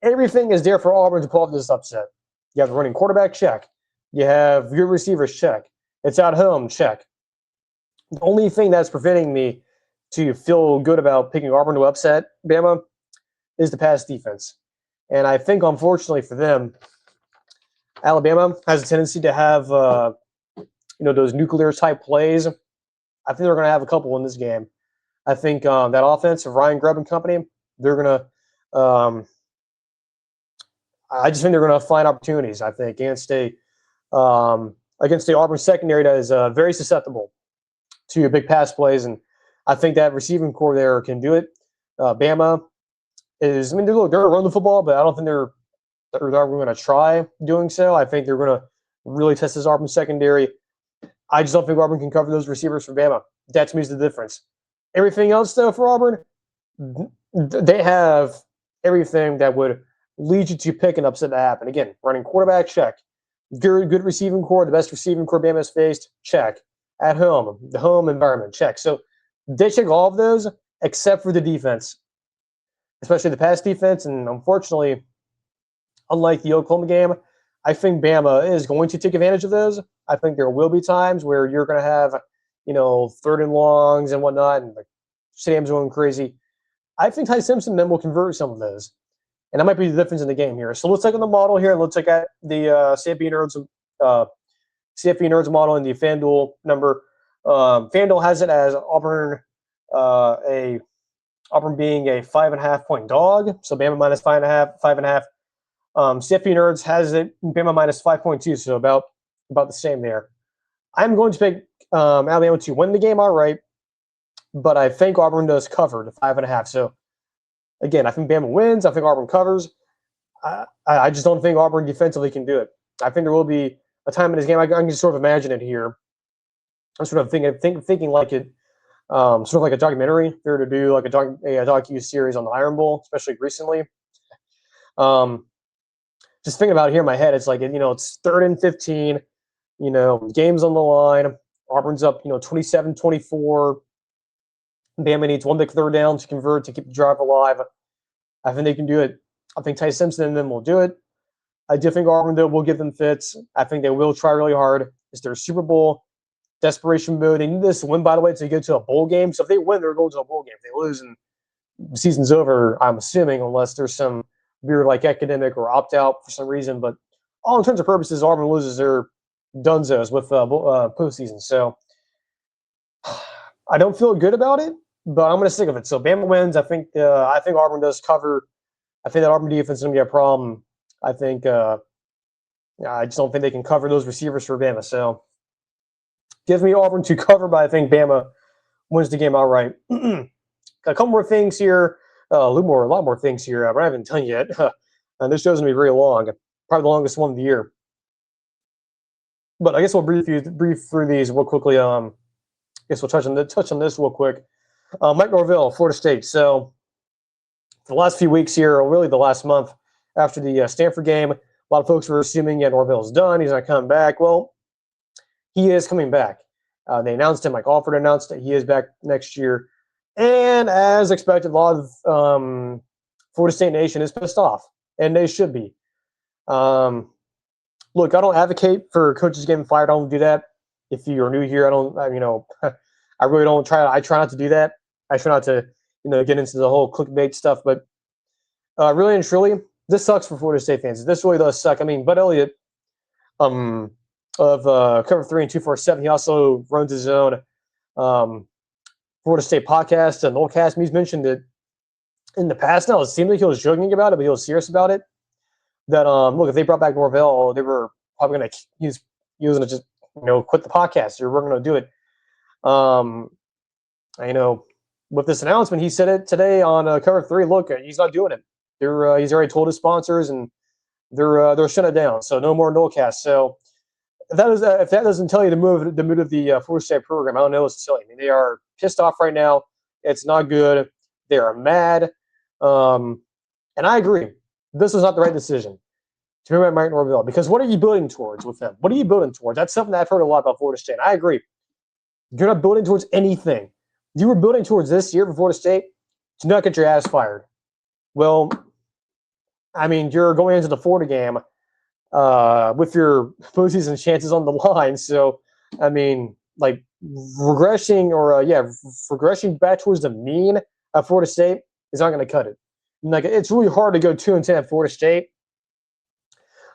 everything is there for Auburn to pull off this upset. You have the running quarterback, check. You have your receivers, check. It's at home, check. The only thing that's preventing me to feel good about picking Auburn to upset Bama is the pass defense. And I think, unfortunately for them, Alabama has a tendency to have, those nuclear type plays. I think they're going to have a couple in this game. I think that offense of Ryan Grubb and company, they're going to. I just think they're going to find opportunities. I think against the Auburn secondary that is very susceptible to big pass plays, and I think that receiving core there can do it. Bama is, they're going to run the football, but I don't think they're going to try doing so. I think they're going to really test this Auburn secondary. I just don't think Auburn can cover those receivers for Bama. That to me is the difference. Everything else, though, for Auburn, they have everything that would lead you to pick an upset to happen. Again, running quarterback, check. Good receiving core, the best receiving core Bama has faced, check. At home, the home environment, check. So they check all of those except for the defense, especially the pass defense. And unfortunately, unlike the Oklahoma game, I think Bama is going to take advantage of those. I think there will be times where you're going to have, third and longs and whatnot, and the stadium's going crazy. I think Ty Simpson then will convert some of those. And that might be the difference in the game here. So let's look at the model here. Let's look at the CFP Nerds model and the FanDuel number. FanDuel has it as Auburn being a 5.5 point dog. So Bama minus 5.5. CFP Nerds has it Bama minus 5.2. So about the same there. I'm going to pick Alabama to win the game outright, but I think Auburn does cover the 5.5. So again, I think Bama wins. I think Auburn covers. I just don't think Auburn defensively can do it. I think there will be a time in this game. I can just sort of imagine it here. I'm sort of thinking like it, sort of like a documentary. They're to do like a docu series on the Iron Bowl, especially recently. Just thinking about it here in my head, it's like it's 3rd and 15. Game's on the line. Auburn's up, 27-24. Bama needs one big third down to convert to keep the drive alive. I think they can do it. I think Ty Simpson and them will do it. I do think Auburn, though, will give them fits. I think they will try really hard. It's their Super Bowl. Desperation mode. They need this win, by the way, to get to a bowl game. So if they win, they're going to a bowl game. If they lose and the season's over, I'm assuming, unless there's some weird like academic or opt-out for some reason. But all intents and purposes, Auburn loses their dunzos with postseason. So I don't feel good about it, but I'm going to stick with it. So Bama wins. I think Auburn does cover. I think that Auburn defense is going to be a problem. I think I just don't think they can cover those receivers for Bama. So give me Auburn to cover, but I think Bama wins the game outright. A couple more things here. A lot more things here, but I haven't done yet. And this show's going to be very long, probably the longest one of the year. But I guess we'll brief through these real quickly. I guess we'll touch on this real quick. Mike Norvell, Florida State. So for the last few weeks here, or really the last month after the Stanford game, a lot of folks were assuming Norvell's done. He's not coming back. Well, he is coming back. They announced him. Mike Alford announced that he is back next year. And as expected, a lot of Florida State Nation is pissed off, and they should be. Look, I don't advocate for coaches getting fired. I don't do that. If you're new here, I really don't try. I try not to do that. I try not to, get into the whole clickbait stuff. But really and truly, this sucks for Florida State fans. This really does suck. I mean, Bud Elliott, of Cover 3 and 247, he also runs his own Florida State podcast and Nolecast. He's mentioned it in the past. Now it seemed like he was joking about it, but he was serious about it. That look, if they brought back Norvell, they were probably going to he was going to just quit the podcast. They were going to do it. With this announcement, he said it today on Cover 3. Look, he's not doing it. He's already told his sponsors, and they're shutting it down. So no more Nolecast. So if that doesn't tell you the mood of the Florida State program, I don't know what to tell you. I mean, they are pissed off right now. It's not good. They are mad. And I agree. This was not the right decision to bring back Mike Norvell, because what are you building towards with him? What are you building towards? That's something that I've heard a lot about Florida State. I agree. You're not building towards anything. You were building towards this year for Florida State to not get your ass fired. Well, I mean, you're going into the Florida game with your postseason chances on the line. So, I mean, like, regressing or regressing back towards the mean at Florida State is not going to cut it. Like it's really hard to go 2-10 at Florida State.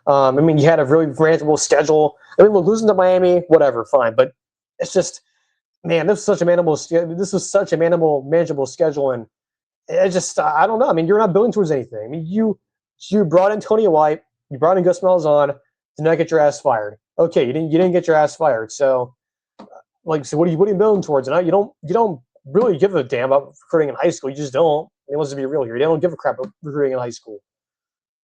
I mean, you had a really manageable schedule. I mean, look, losing to Miami, whatever, fine. But it's just, man, this was such a manageable schedule, and it just, I don't know. I mean, you're not building towards anything. I mean, you brought in Tony White, you brought in Gus Malzahn to not get your ass fired. Okay, you didn't get your ass fired. So, so what are you building towards? And you don't really give a damn about recruiting in high school. You just don't. I mean, let's be real here. They don't give a crap about recruiting in high school.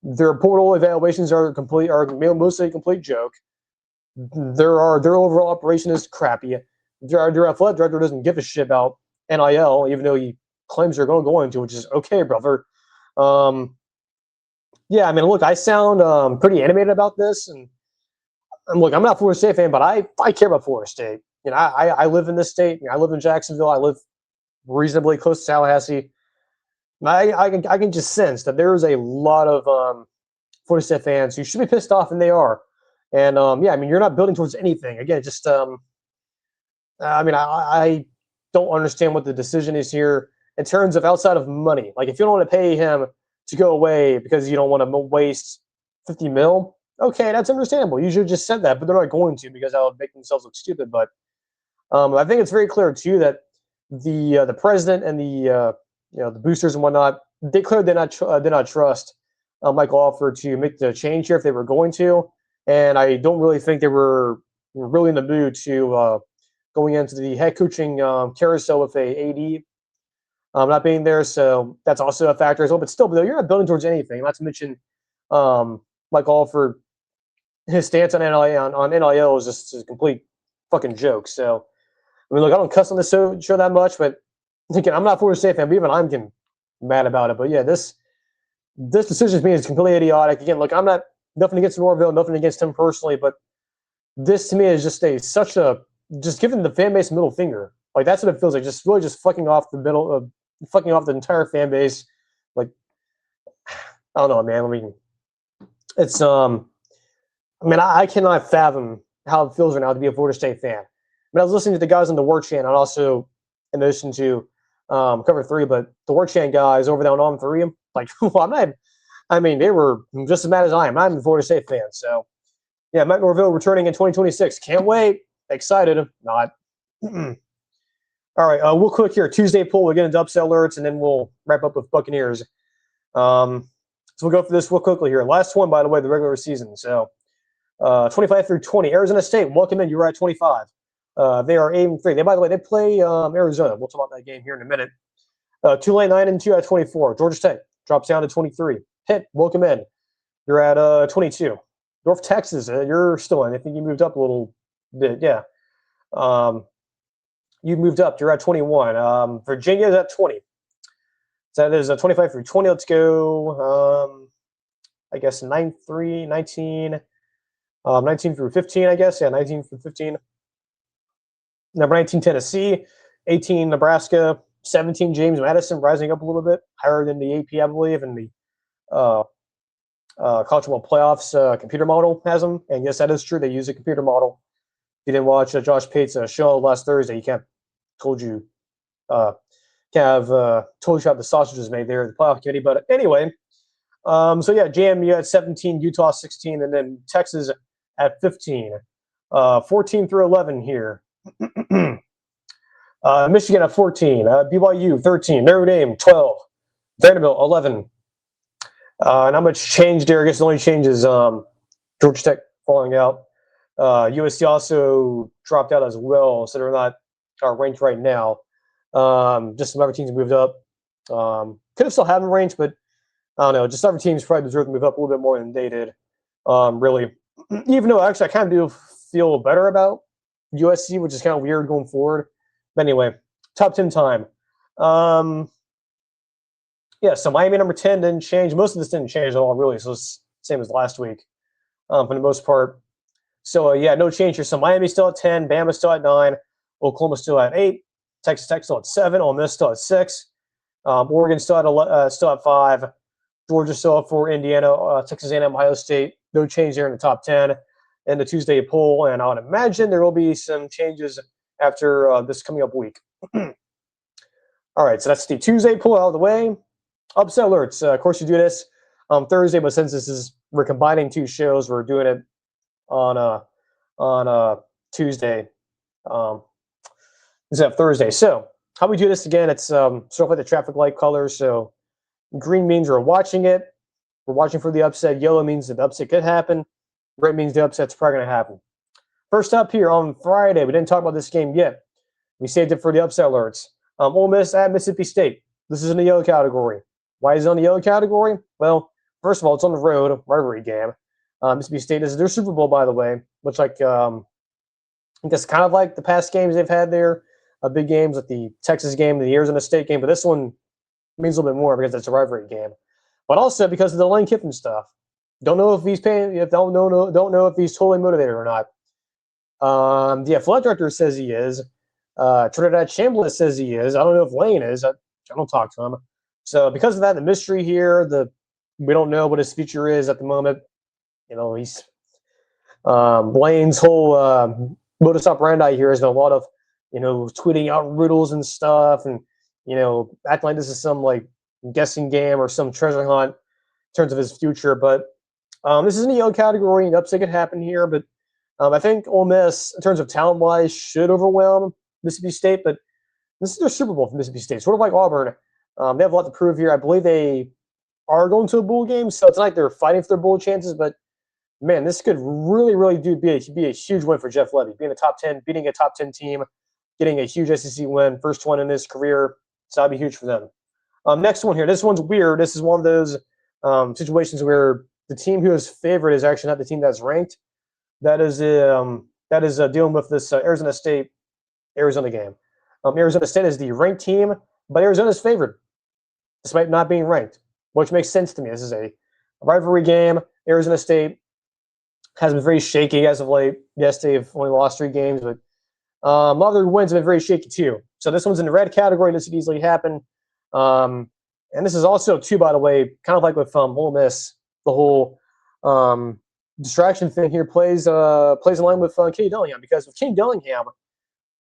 Their portal evaluations are mostly a complete joke. Their overall operation is crappy. Their athletic director doesn't give a shit about NIL, even though he claims they're going to, which is okay, brother. Yeah, I mean, look, I sound pretty animated about this, and look, I'm not a Florida State fan, but I care about Florida State. You know, I live in this state. You know, I live in Jacksonville. I live reasonably close to Tallahassee. I can just sense that there is a lot of Florida State fans who should be pissed off, and they are. And yeah, I mean, you're not building towards anything. Again, just I mean, I don't understand what the decision is here in terms of outside of money. Like, if you don't want to pay him to go away because you don't want to waste $50 million, okay, that's understandable. You should have just said that, but they're not going to because that would make themselves look stupid. But I think it's very clear too that the president and the boosters and whatnot, they clearly did not trust Michael Alford to make the change here if they were going to, and I don't really think they were really in the mood to going into the head coaching carousel with a AD not being there, so that's also a factor as well. But still, you're not building towards anything. Not to mention, Michael Alford, his stance on NIL is just a complete fucking joke. So, I mean, look, I don't cuss on this show that much, but again, I'm not a Florida State fan, but even I'm getting mad about it. But yeah, this decision to me is completely idiotic. Again, look, I'm not nothing against Norville, nothing against him personally, but this to me is just just giving the fan base a middle finger. Like, that's what it feels like. Just really just fucking off the entire fan base. Like, I don't know, man. I mean, it's I mean, I cannot fathom how it feels right now to be a Florida State fan. I mean, I was listening to the guys on the War Chant, and also in addition to Cover 3, but the War Chant guys over there on 3, like, well, I'm not. I mean, they were just as mad as I am. I'm a Florida State fan, so yeah, Matt Norville returning in 2026. Can't wait. Excited. Not. All right, we'll click here. Tuesday poll. We'll get into upset alerts, and then we'll wrap up with Buccaneers. So we'll go for this real quickly here. Last one, by the way, the regular season. So 25 through 20. Arizona State, welcome in. You're at 25. They are 8-3. By the way, they play Arizona. We'll talk about that game here in a minute. Tulane 9-2 at 24. Georgia Tech drops down to 23. Pitt, welcome in. You're at 22. North Texas, you're still in. I think you moved up a little bit. Yeah. You moved up. You're at 21. Virginia's at 20. So that is 25 through 20. Let's go. I guess 9-3, 19. 19 through 15, I guess. Yeah, 19 through 15. Number 19, Tennessee. 18, Nebraska. 17, James Madison, rising up a little bit, higher than the AP, I believe, and the college football playoffs computer model has them. And yes, that is true. They use a computer model. If you didn't watch Josh Pate's show last Thursday, he can't told you how the sausage was made there at the playoff committee. But anyway, so yeah, JMU at 17, Utah 16, and then Texas at 15. 14 through 11 here. Michigan at 14, BYU 13, Notre Dame 12, Vanderbilt 11. Not much change there. I guess the only change is Georgia Tech falling out. USC also dropped out as well, so they're not ranked right now. Just some other teams moved up. Could have still had them ranked, but I don't know. Just other teams probably deserve to move up a little bit more than they did. Really, even though actually I kind of do feel better about USC, which is kind of weird going forward. But anyway, top 10 time. Yeah, so Miami number 10 didn't change. Most of this didn't change at all, really. So it's the same as last week for the most part. So, yeah, no change here. So Miami still at 10. Bama still at 9. Oklahoma still at 8. Texas Tech still at 7. Ole Miss still at 6. Oregon still at 5. Georgia still at 4. Indiana, Texas A&M, Ohio State. No change there in the top 10 in the Tuesday poll. And I would imagine there will be some changes after this coming up week. All right, so that's the Tuesday pull out of the way. Upset alerts. Of course, you do this Thursday, but since we're combining two shows, we're doing it on Tuesday instead of Thursday. So how we do this again? It's sort of like the traffic light colors. So green means we're watching it. We're watching for the upset. Yellow means that the upset could happen. Red means the upset's probably going to happen. First up here on Friday, we didn't talk about this game yet. We saved it for the upset alerts. Ole Miss at Mississippi State. This is in the yellow category. Why is it on the yellow category? Well, first of all, it's on the road, rivalry game. Mississippi State is their Super Bowl, by the way, which I guess kind of like the past games they've had there, big games like the Texas game, the Arizona State game, but this one means a little bit more because it's a rivalry game. But also because of the Lane Kiffin stuff. Don't know if he's paying. Don't know if he's totally motivated or not. The athletic director says he is. Trinidad Chambliss says he is. I don't know if Lane is. I don't talk to him. So because of that, the mystery here, we don't know what his future is at the moment. He's Lane's whole modus operandi here has been a lot of tweeting out riddles and stuff, and acting like this is some like guessing game or some treasure hunt in terms of his future. But this is in the yellow category, and upset could happen here. But I think Ole Miss, in terms of talent-wise, should overwhelm Mississippi State. But this is their Super Bowl for Mississippi State, sort of like Auburn. They have a lot to prove here. I believe they are going to a bowl game, so it's not like they're fighting for their bowl chances. But man, this could really, really be a huge win for Jeff Lebby. Being a top 10, beating a top 10 team, getting a huge SEC win, first one in his career. So that'd be huge for them. Next one here. This one's weird. This is one of those situations where the team who is favored is actually not the team that's ranked. That is dealing with this Arizona State-Arizona game. Arizona State is the ranked team, but Arizona is favored, despite not being ranked, which makes sense to me. This is a rivalry game. Arizona State has been very shaky as of late. Yes, they've only lost 3 games, but a lot of their wins have been very shaky too. So this one's in the red category. This could easily happen. And this is also, too, by the way, kind of like with Ole Miss, the whole distraction thing here plays in line with Kenny Dillingham, because with Kenny Dillingham,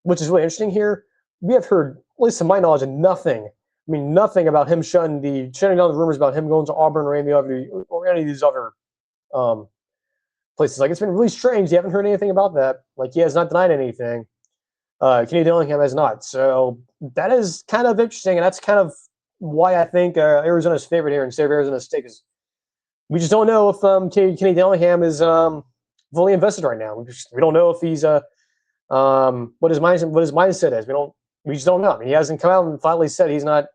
which is really interesting here, we have heard, at least to my knowledge, nothing about him shutting down the rumors about him going to Auburn or any of these other places. Like, it's been really strange. You haven't heard anything about that. Like, he has not denied anything. Kenny Dillingham has not. So that is kind of interesting, and that's kind of why I think Arizona's favorite here instead of Arizona State, is we just don't know if Kenny Dillingham is fully invested right now. We don't know if he's what his mindset is. We just don't know. I mean, he hasn't come out and finally said he's not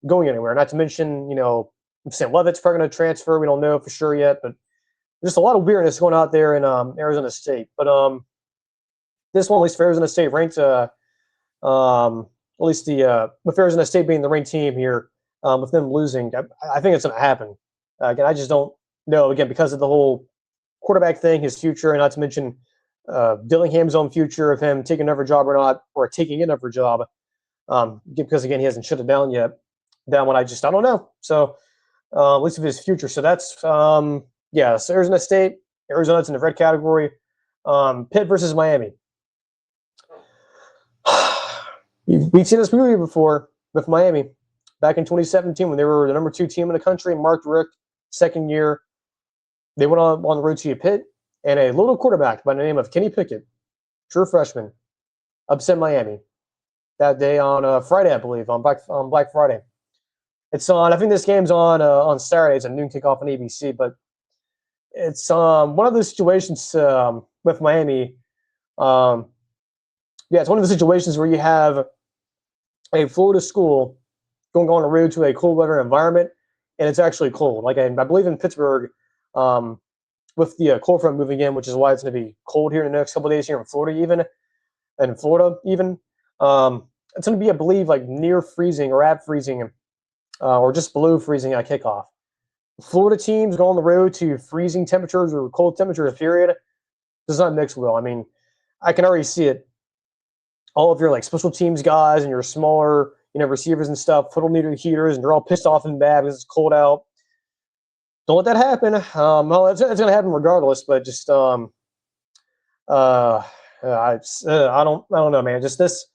going anywhere. Not to mention, Sam Levitt's probably going to transfer. We don't know for sure yet, but just a lot of weirdness going out there in Arizona State. But this one, at least for Arizona State, ranked at least with Arizona State being the ranked team here, with them losing, I think it's going to happen. Again, I just don't know. Again, because of the whole quarterback thing, his future, and not to mention Dillingham's own future of him taking another job or not, or taking another job, because again, he hasn't shut it down yet. That one, I don't know. So at least of his future. So that's so Arizona State, Arizona's in the red category. Pitt versus Miami. We've seen this movie before with Miami back in 2017 when they were the number 2 team in the country. Mark Richt, second year, they went on the road to Pitt, and a little quarterback by the name of Kenny Pickett, true freshman, upset Miami that day on Friday, I believe, on Black Friday. It's on. I think this game's on Saturday. It's a noon kickoff on ABC, but it's one of those situations with Miami. It's one of the situations where you have a Florida school going on the road to a cold weather environment, and it's actually cold. Like I believe in Pittsburgh, with the cold front moving in, which is why it's going to be cold here in the next couple of days here in Florida, it's going to be, I believe, like near freezing or at freezing, or just below freezing at kickoff. Florida teams go on the road to freezing temperatures or cold temperatures, period, does not mix well. I mean, I can already see it. All of your like special teams guys and your smaller, receivers and stuff, put on their heaters, and they're all pissed off and bad because it's cold out. Don't let that happen. Well, it's going to happen regardless, but just I don't know, man. Just this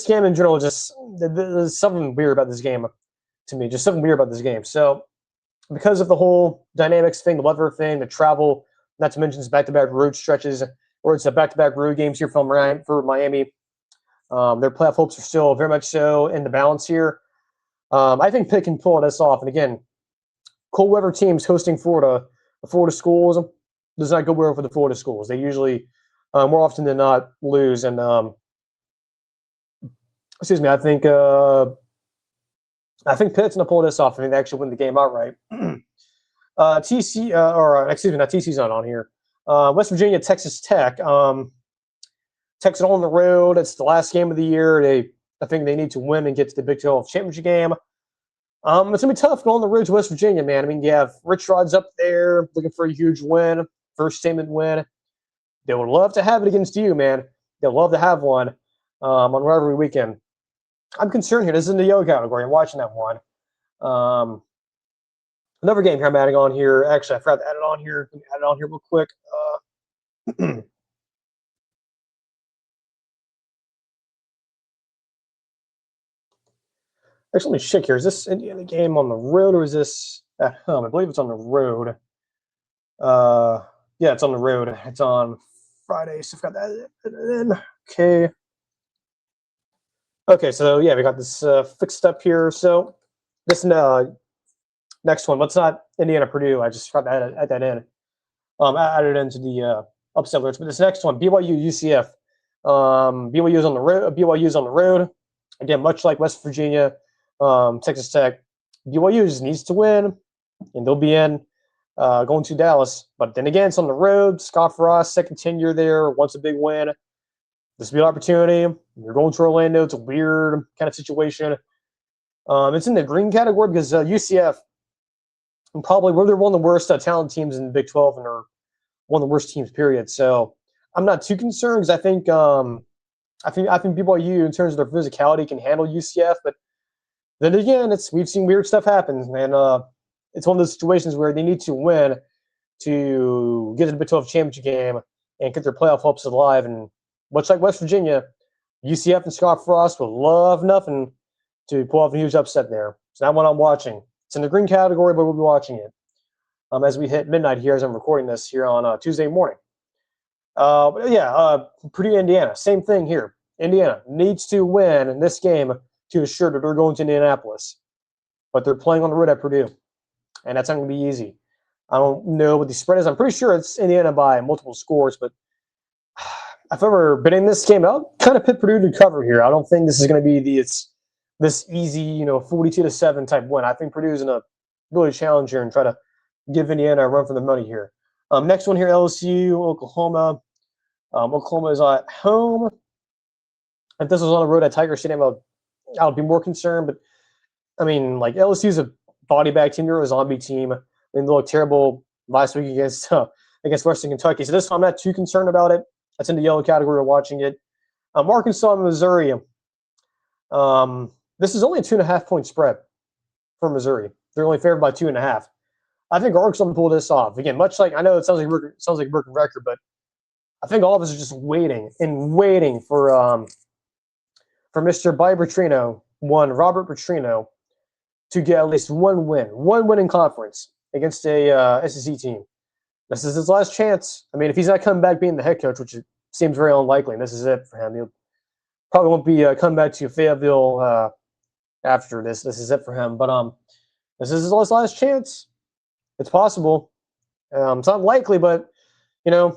game in general, just there's something weird about this game to me. Just something weird about this game. So because of the whole dynamics thing, the weather thing, the travel, not to mention back-to-back road stretches, or it's a back-to-back road games here for Miami. Their playoff hopes are still very much so in the balance here. I think Pitt can pull this off. And again, cold weather teams hosting Florida, the Florida schools does not go well for the Florida schools. They usually, more often than not, lose. And excuse me, I think Pitt's gonna pull this off. I think they actually win the game outright. Excuse me, not TC's not on here. West Virginia, Texas Tech. Texas on the road. It's the last game of the year. I think they need to win and get to the Big 12 championship game. It's gonna be tough going on the road to West Virginia, man. I mean, you have Rich Rod's up there looking for a huge win, first statement win. They would love to have it against you, man. They'd love to have one on Rivalry weekend. I'm concerned here. This is in the yellow category. I'm watching that one. Another game here I'm adding on here. Actually, I forgot to add it on here. Let me add it on here real quick. Actually, let me check here. Is this Indiana game on the road or is this at home? I believe it's on the road. Yeah, it's on the road. It's on Friday, so I've got that in. Okay. Okay, so yeah, we got this fixed up here. So this next one, what's not Indiana Purdue? I just forgot to add that in. Added into the upset alerts. But this next one, BYU UCF. BYU's on the road. BYU's on the road. Again, much like West Virginia, Texas Tech, BYU just needs to win, and they'll be in going to Dallas. But then again, it's on the road. Scott Frost, second tenure there, wants a big win. This will be an opportunity. You're going to Orlando. It's a weird kind of situation. It's in the green category because UCF probably they're one of the worst talent teams in the Big 12 and are one of the worst teams, period. So I'm not too concerned because I think BYU in terms of their physicality can handle UCF, but then again, we've seen weird stuff happen, and it's one of those situations where they need to win to get to the Big 12 championship game and get their playoff hopes alive. And much like West Virginia, UCF and Scott Frost will love nothing to pull off a huge upset there. So that one I'm watching. It's in the green category, but we'll be watching it as we hit midnight here as I'm recording this here on Tuesday morning. Purdue, Indiana, same thing here. Indiana needs to win in this game to assure that they're going to Indianapolis. But they're playing on the road at Purdue, and that's not going to be easy. I don't know what the spread is. I'm pretty sure it's Indiana by multiple scores, but if I've ever been in this game, I'll kind of pick Purdue to cover here. I don't think this is going to be this easy, 42-7 type win. I think Purdue is going to really challenge here and try to give Indiana a run for the money here. Next one here, LSU, Oklahoma. Oklahoma is at home. If this was on the road at Tiger Stadium, I would be more concerned. But I mean, like LSU's a body bag team, they're a zombie team. I mean, they looked terrible last week against Western Kentucky. So this time, I'm not too concerned about it. That's in the yellow category. Watching it. Arkansas and Missouri. This is only a 2.5-point spread for Missouri. They're only favored by 2.5. I think Arkansas will pull this off. Again, much like I know it sounds like a broken record, but I think all of us are just waiting for Mr. Robert Petrino, to get at least one win in conference against a SEC team. This is his last chance. I mean, if he's not coming back being the head coach, which seems very unlikely, and this is it for him. He'll probably won't be coming back to Fayetteville after this. This is it for him. But this is his last chance. It's possible. It's not likely, but it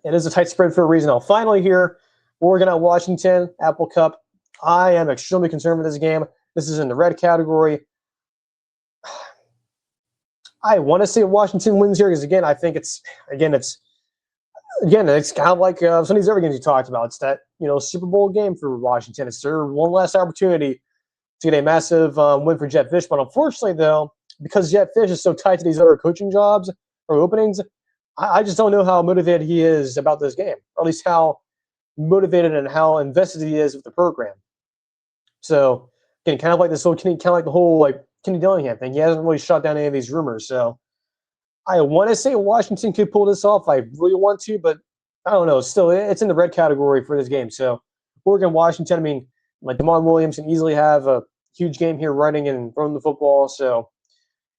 is a tight spread for a reason. Now, finally here, Oregon at Washington, Apple Cup. I am extremely concerned with this game. This is in the red category. I want to say Washington wins here because I think it's kind of like some of these other games you talked about. It's that Super Bowl game for Washington. It's their one last opportunity to get a massive win for Jet Fish. But unfortunately, though, because Jet Fish is so tied to these other coaching jobs or openings, I just don't know how motivated he is about this game, or at least how motivated and how invested he is with the program. So again, kind of like the whole Kenny Dillingham thing. He hasn't really shut down any of these rumors. So I want to say Washington could pull this off. I really want to, but I don't know. Still, it's in the red category for this game. So Oregon, Washington. I mean, like Damon Williams can easily have a huge game here running and throwing the football. So,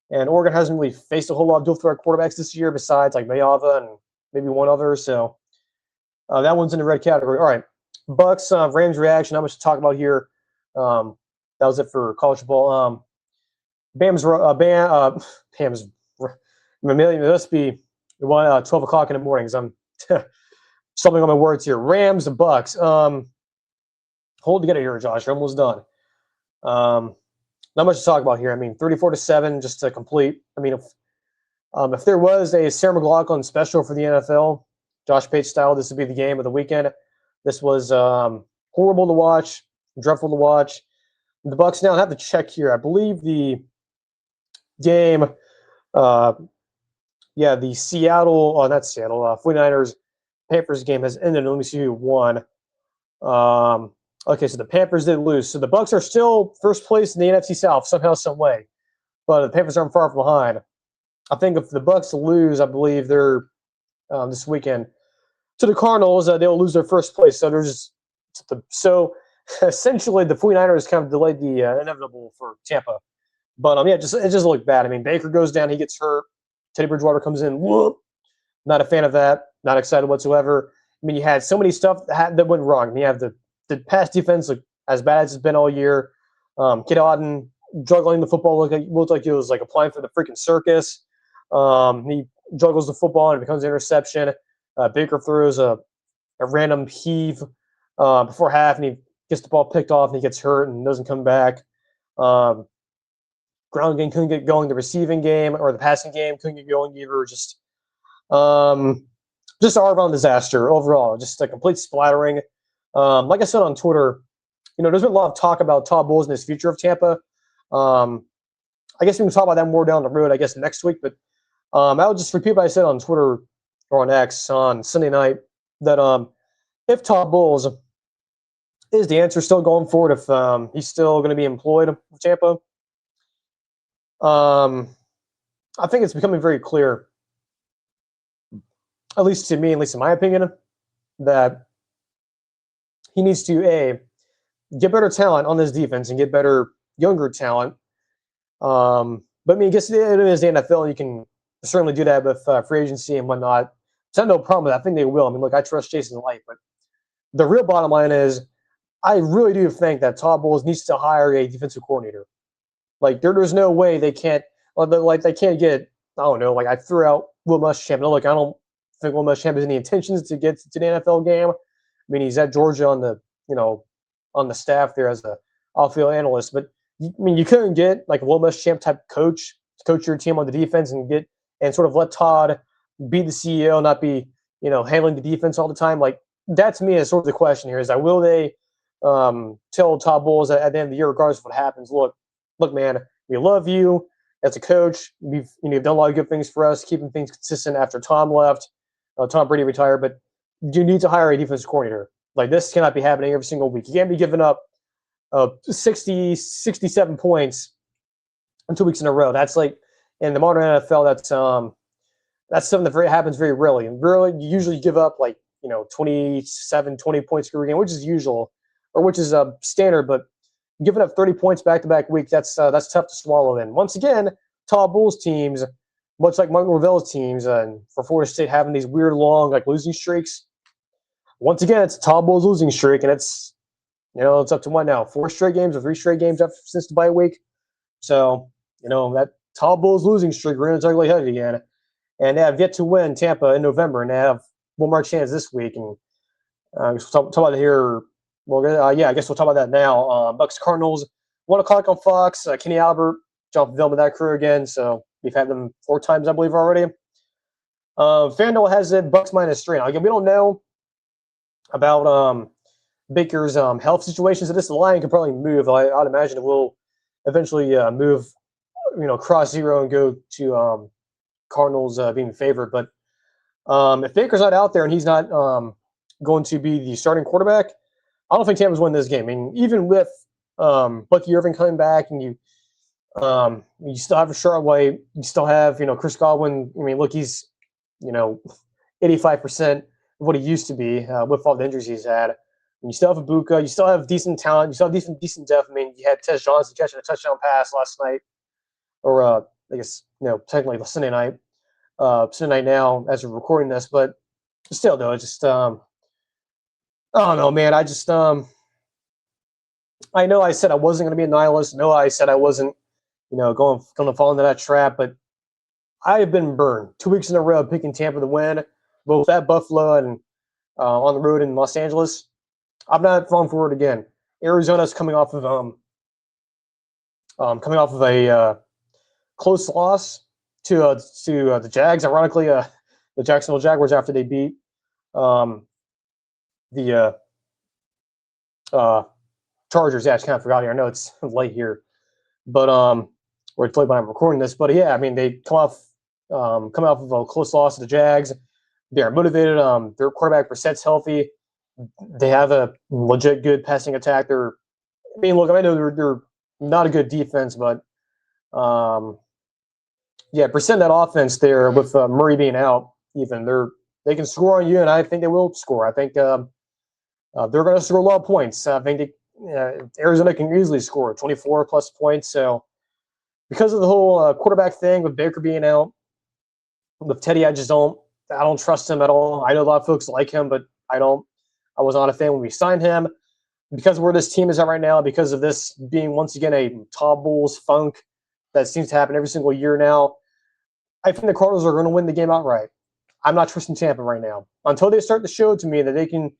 and Oregon hasn't really faced a whole lot of dual threat quarterbacks this year besides like Mayava and maybe one other. So that one's in the red category. All right, Bucs, Rams reaction. Not much to talk about here. That was it for college football. Bam's. It must be 12 o'clock in the mornings. I'm stumbling on my words here. Rams and Bucs. Hold together here, Josh. You're almost done. Not much to talk about here. I mean, 34-7 just to complete. I mean, if there was a Sarah McLachlan special for the NFL, Josh Pate style, this would be the game of the weekend. This was horrible to watch, dreadful to watch. The Bucs now have to check here. I believe the game, the Seattle, not Seattle, 49ers Panthers game has ended. Let me see who won. Okay, so the Panthers did lose. So the Bucs are still first place in the NFC South somehow, some way. But the Panthers aren't far from behind. I think if the Bucs lose, I believe they're this weekend to the Cardinals, they'll lose their first place. So there's essentially the 49ers kind of delayed the inevitable for Tampa. But it just looked bad. I mean, Baker goes down, he gets hurt. Teddy Bridgewater comes in. Whoop. Not a fan of that. Not excited whatsoever. I mean, you had so many stuff that went wrong. I mean, you have the pass defense look as bad as it's been all year. Kid Auden juggling the football looked like he was like applying for the freaking circus. He juggles the football and it becomes an interception. Baker throws a random heave before half, and he gets the ball picked off, and he gets hurt and doesn't come back. Ground game couldn't get going. The receiving game or the passing game couldn't get going either. Just an all-around disaster overall. Just a complete splattering. Like I said on Twitter, there's been a lot of talk about Todd Bowles and his future of Tampa. I guess we can talk about that more down the road, I guess, next week. But I would just repeat what I said on Twitter or on X on Sunday night that if Todd Bowles is the answer still going forward, if he's still going to be employed with Tampa, I think it's becoming very clear, at least to me, at least in my opinion, that he needs to, get better talent on this defense and get better younger talent. But I mean, I guess it is the NFL, and you can certainly do that with free agency and whatnot. So I have no problem with that. I think they will. I mean, look, I trust Jason Light, but the real bottom line is I really do think that Todd Bowles needs to hire a defensive coordinator. Like, there's no way they can't, they can't get, I don't know, like I threw out Will Muschamp. No, look, I don't think Will Muschamp has any intentions to get to the NFL game. I mean, he's at Georgia on the staff there as a off-field analyst. But I mean, you couldn't get like a Will Muschamp type coach to coach your team on the defense and sort of let Todd be the CEO, not be handling the defense all the time. Like, that to me is sort of the question here: is that will they tell Todd Bowles at the end of the year, regardless of what happens, look, man, we love you as a coach. You've done a lot of good things for us, keeping things consistent after Tom left. Tom Brady retired, but you need to hire a defensive coordinator. Like, this cannot be happening every single week. You can't be giving up 67 points in 2 weeks in a row. That's like in the modern NFL. That's something that happens very rarely. And really, you usually give up 27, 20 points per game, which is usual, or which is standard. But giving up 30 points back-to-back weeks, that's tough to swallow. And once again, Todd Bowles teams, much like Mike Norvell's teams, and for Florida State having these weird long losing streaks. Once again, it's Todd Bowles' losing streak, and it's up to what now? 4 straight games or 3 straight games since the bye week. So that Todd Bowles' losing streak rearing its ugly head again, and they have yet to win Tampa in November, and they have one more chance this week. And we'll talk about it here. Well, I guess we'll talk about that now. Bucs Cardinals, 1 o'clock on Fox. Kenny Albert, John Pavil with that crew again. So we've had them 4 times, I believe, already. FanDuel has it Bucs -3. Now, again, we don't know about Baker's health situation. So this line could probably move. I'd imagine it will eventually move, cross zero and go to Cardinals being favored. But if Baker's not out there and he's not going to be the starting quarterback, I don't think Tampa's winning this game. I mean, even with Bucky Irving coming back, and you still have Rashard White, you still have Chris Godwin. I mean, look, he's 85% what he used to be with all the injuries he's had. And you still have Ibuka, you still have decent talent, you still have decent depth. I mean, you had Tez Johnson catching a touchdown pass last night, or I guess technically Sunday night. Sunday night now as we're recording this, but still though, it's just I don't know, man. I know I said I wasn't going to be a nihilist. No, I said I wasn't, going to fall into that trap. But I have been burned 2 weeks in a row picking Tampa to win, both at Buffalo and on the road in Los Angeles. I'm not falling for it again. Arizona's coming off of a close loss to the Jags. Ironically, the Jacksonville Jaguars after they beat the Chargers. Yeah, I just kind of forgot here. I know it's late here, but or it's late when I'm recording this. But yeah, I mean they come off of a close loss to the Jags. They're motivated. Their quarterback Brissett's healthy. They have a legit good passing attack. Look, I know they're not a good defense, but yeah, Brissett that offense there with Murray being out, even they can score on you, and I think they will score. I think they're going to score a lot of points. I think Arizona can easily score 24 plus points. So because of the whole quarterback thing with Baker being out, with Teddy, I don't trust him at all. I know a lot of folks like him, but I don't. I was not a fan when we signed him. Because of where this team is at right now, because of this being once again a Todd Bowles funk that seems to happen every single year now, I think the Cardinals are going to win the game outright. I'm not trusting Tampa right now. Until they start to show to me that they can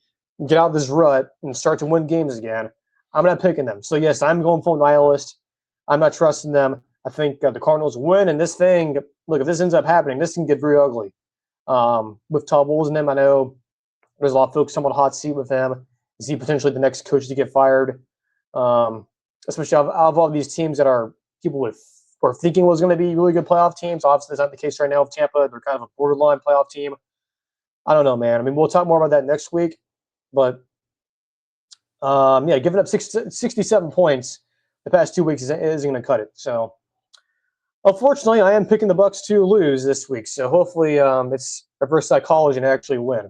get out of this rut and start to win games again, I'm not picking them. So, yes, I'm going full nihilist. I'm not trusting them. I think the Cardinals win, and this thing, look, if this ends up happening, this can get very ugly. With Todd Bowles and them, I know there's a lot of folks somewhat hot seat with him. Is he potentially the next coach to get fired? Especially out of all these teams that are people were thinking was going to be really good playoff teams. Obviously, that's not the case right now with Tampa. They're kind of a borderline playoff team. I don't know, man. I mean, we'll talk more about that next week. But, yeah, giving up 67 points the past 2 weeks isn't going to cut it. So, unfortunately, I am picking the Bucs to lose this week. So, hopefully, it's reverse psychology and actually win.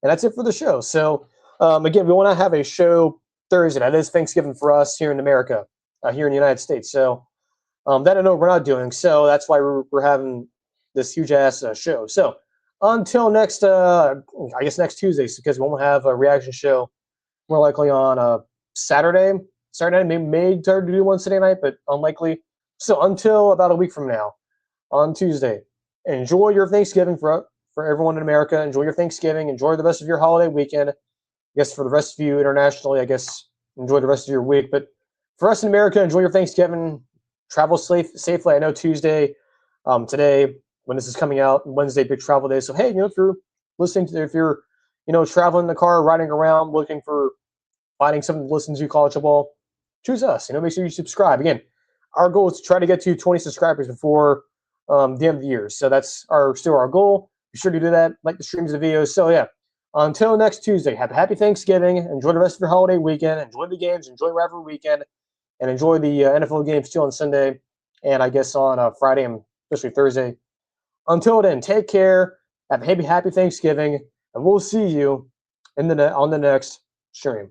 And that's it for the show. So, again, we want to have a show Thursday. That is Thanksgiving for us here in America, here in the United States. So that I know we're not doing. So that's why we're having this huge-ass show. So until next, I guess next Tuesday, because we won't have a reaction show more likely on Saturday. Saturday night, may start to do one Saturday night, but unlikely. So until about a week from now, on Tuesday, enjoy your Thanksgiving for everyone in America. Enjoy your Thanksgiving. Enjoy the rest of your holiday weekend. I guess for the rest of you internationally, I guess enjoy the rest of your week. But for us in America, enjoy your Thanksgiving. Travel safely. I know Tuesday, today, when this is coming out, Wednesday, big travel day. So, hey, if you're if you're traveling in the car, riding around, looking for finding something to listen to college football, choose us. Make sure you subscribe. Again, our goal is to try to get to 20 subscribers before the end of the year. So that's still our goal. Be sure to do that. Like the streams, the videos. So, yeah. Until next Tuesday, happy Thanksgiving. Enjoy the rest of your holiday weekend. Enjoy the games. Enjoy Rivalry weekend. And enjoy the NFL games too on Sunday. And I guess on Friday and especially Thursday. Until then, take care. Have a happy Thanksgiving. And we'll see you on the next stream.